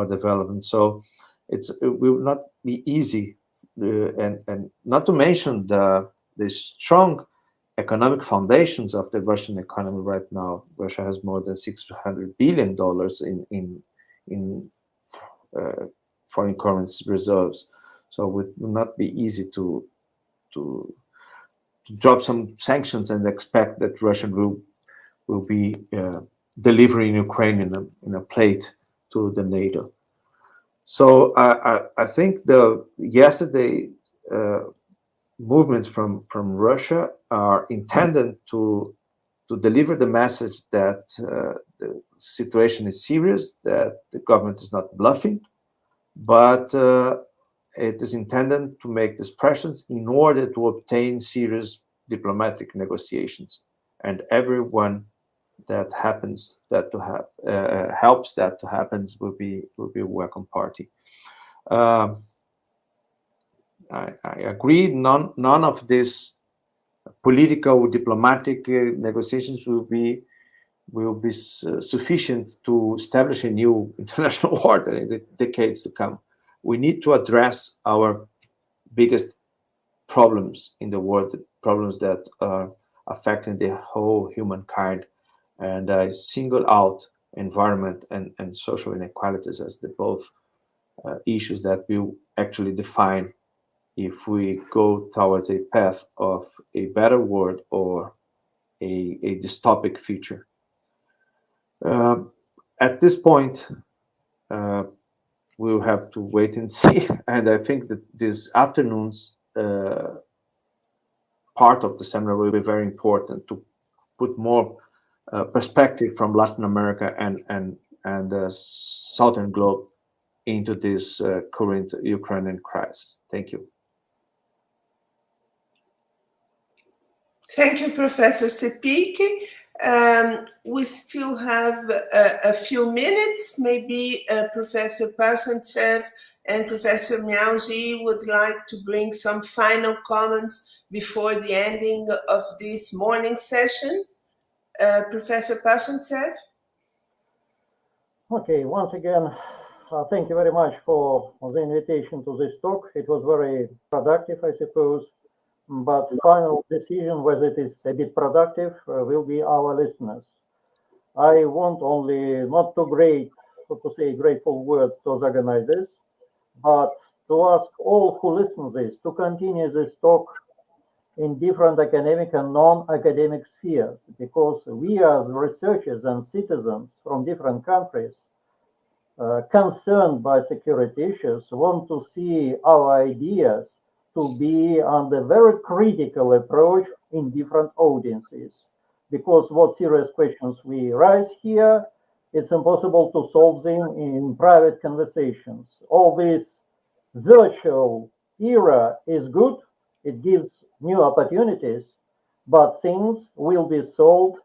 development. So it will not be easy, and not to mention the strong economic foundations of the Russian economy right now. Russia has more than $600 billion in foreign currency reserves, so it will not be easy to drop some sanctions and expect that Russia will be delivering Ukraine in a plate to the NATO. So I think the yesterday movements from Russia are intended to deliver the message that the situation is serious, that the government is not bluffing, but it is intended to make these pressures in order to obtain serious diplomatic negotiations. And everyone that happens that to have helps that to happen will be a welcome party. agree. None of this political diplomatic negotiations will be sufficient to establish a new international order in the decades to come. We need to address our biggest problems in the world, problems that are affecting the whole humankind, and single out environment and social inequalities as the both issues that will actually define if we go towards a path of a better world or a dystopic future. At this point, we'll have to wait and see. And I think that this afternoon's part of the seminar will be very important to put more perspective from Latin America and the Southern globe into this current Ukrainian crisis. Thank you. Thank you, Professor Cepik. We still have a few minutes. Maybe Professor Pashentsev and Professor Miao would like to bring some final comments before the ending of this morning session. Professor Pashentsev? Okay, once again, thank you very much for the invitation to this talk. It was very productive, I suppose. But final decision whether it is a bit productive will be our listeners. I want only not to say grateful words to the organizers, but to ask all who listen to this to continue this talk in different academic and non-academic spheres, because we as researchers and citizens from different countries concerned by security issues want to see our ideas to be under very critical approach in different audiences, because what serious questions we raise here, it's impossible to solve them in private conversations. All this virtual era is good, it gives new opportunities, but things will be solved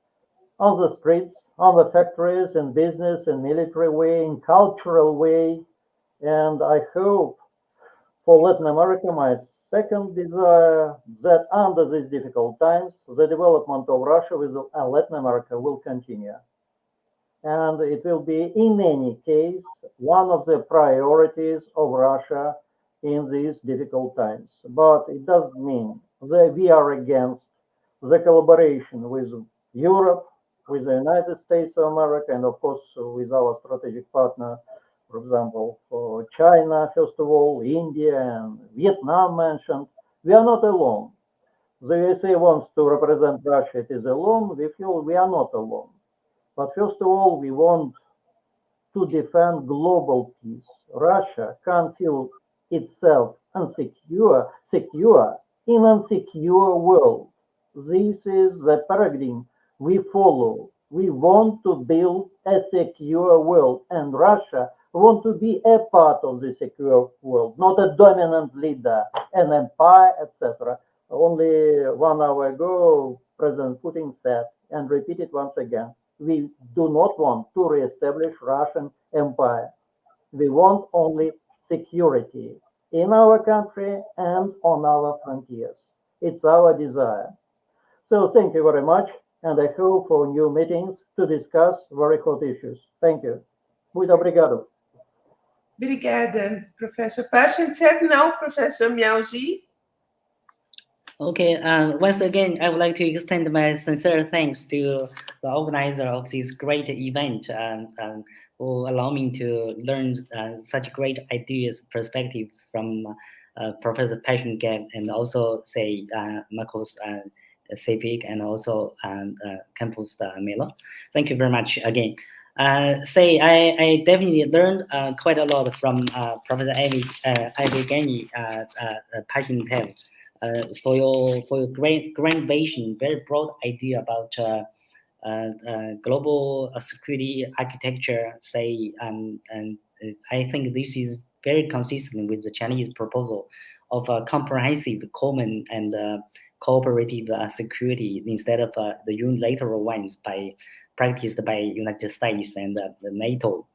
on the streets, on the factories, in business, in military way, in cultural way, and I hope for Latin America, my second desire, that under these difficult times, the development of Russia with Latin America will continue. And it will be, in any case, one of the priorities of Russia in these difficult times. But it doesn't mean that we are against the collaboration with Europe, with the United States of America, and of course with our strategic partner, for example, for China, first of all, India and Vietnam mentioned. We are not alone. The USA wants to represent Russia, it is alone. We feel we are not alone. But first of all, we want to defend global peace. Russia can't feel itself secure in an insecure world. This is the paradigm we follow. We want to build a secure world, and Russia want to be a part of the secure world, not a dominant leader, an empire, etc. Only 1 hour ago, President Putin said, and repeated once again, we do not want to reestablish Russian empire. We want only security in our country and on our frontiers. It's our desire. So thank you very much, and I hope for new meetings to discuss very hot issues. Thank you. Muito obrigado. Obrigada, Professor Pashentsev. Now, Professor Miao. Okay, once again, I would like to extend my sincere thanks to the organizer of this great event who allow me to learn such great ideas, perspectives from Professor Pashentsev and also say Marcos Cepik and also Campos Mello. Thank you very much again. I definitely learned quite a lot from Professor Evgeny Pashentsev. For your great vision, very broad idea about global security architecture, and I think this is very consistent with the Chinese proposal of a comprehensive, common, and cooperative security instead of the unilateral ones practiced by United States and the NATO,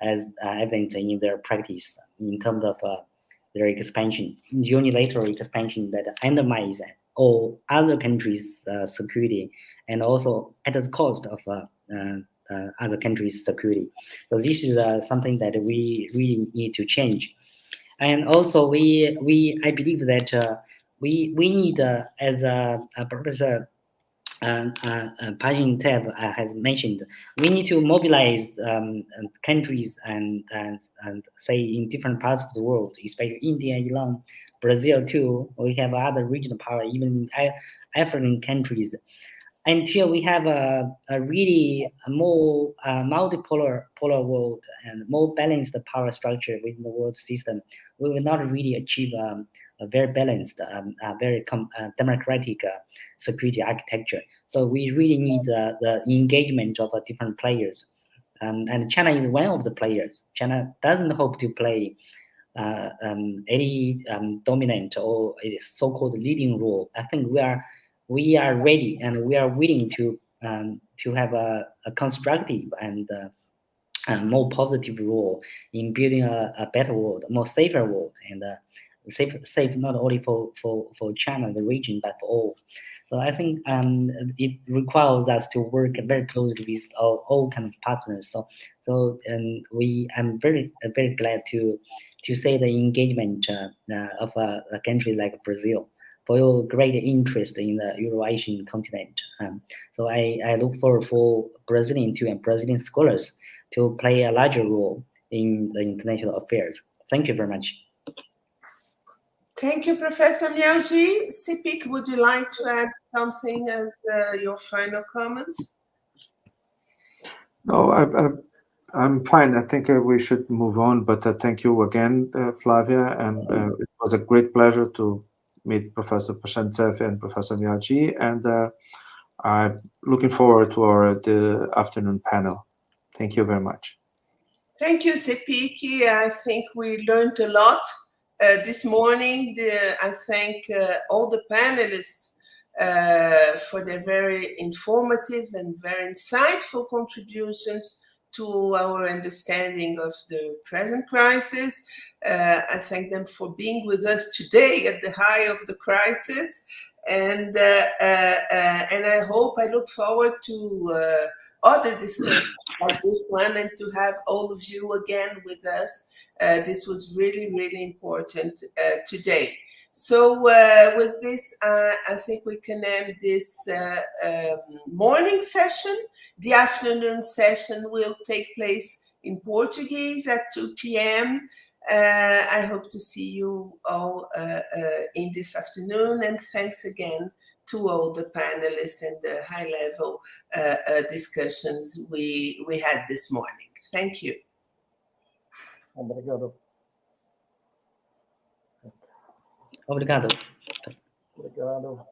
as evident in their practice in terms of their expansion, unilateral expansion that undermines all other countries' security, and also at the cost of other countries' security. So this is something that we really need to change. And also, I believe that we need, as Professor Pashentsev has mentioned, we need to mobilize countries and say in different parts of the world, especially India, Iran, Brazil too. We have other regional power, even African countries, until we have a really more multipolar world and more balanced power structure within the world system. We will not really achieve a very balanced, very democratic security architecture. So we really need the engagement of different players. And China is one of the players. China doesn't hope to play any dominant or a so-called leading role. I think we are ready and we are willing to have a constructive and more positive role in building a better world, a more safer world, and safe not only for China, the region, but for all. So I think it requires us to work very closely with all kind of partners. So I'm very glad to say the engagement of a country like Brazil for your great interest in the Euro-Asian continent. So I look forward for Brazilian too and Brazilian scholars to play a larger role in the international affairs. Thank you very much. Thank you, Professor Miao. Cepik, would you like to add something as your final comments? No, I'm fine. I think we should move on, but thank you again, Flavia, and it was a great pleasure to meet Professor Pashentsev and Professor Miao, and I'm looking forward to the afternoon panel. Thank you very much. Thank you, Cepik. I think we learned a lot this morning. I thank all the panelists for their very informative and very insightful contributions to our understanding of the present crisis. I thank them for being with us today at the high of the crisis. And I look forward to other discussions like this one, and to have all of you again with us. This was really, really important today. So with this, I think we can end this morning session. The afternoon session will take place in Portuguese at 2 p.m. I hope to see you all in this afternoon, and thanks again to all the panelists and the high-level discussions we had this morning. Thank you. Obrigado. Obrigado. Obrigado.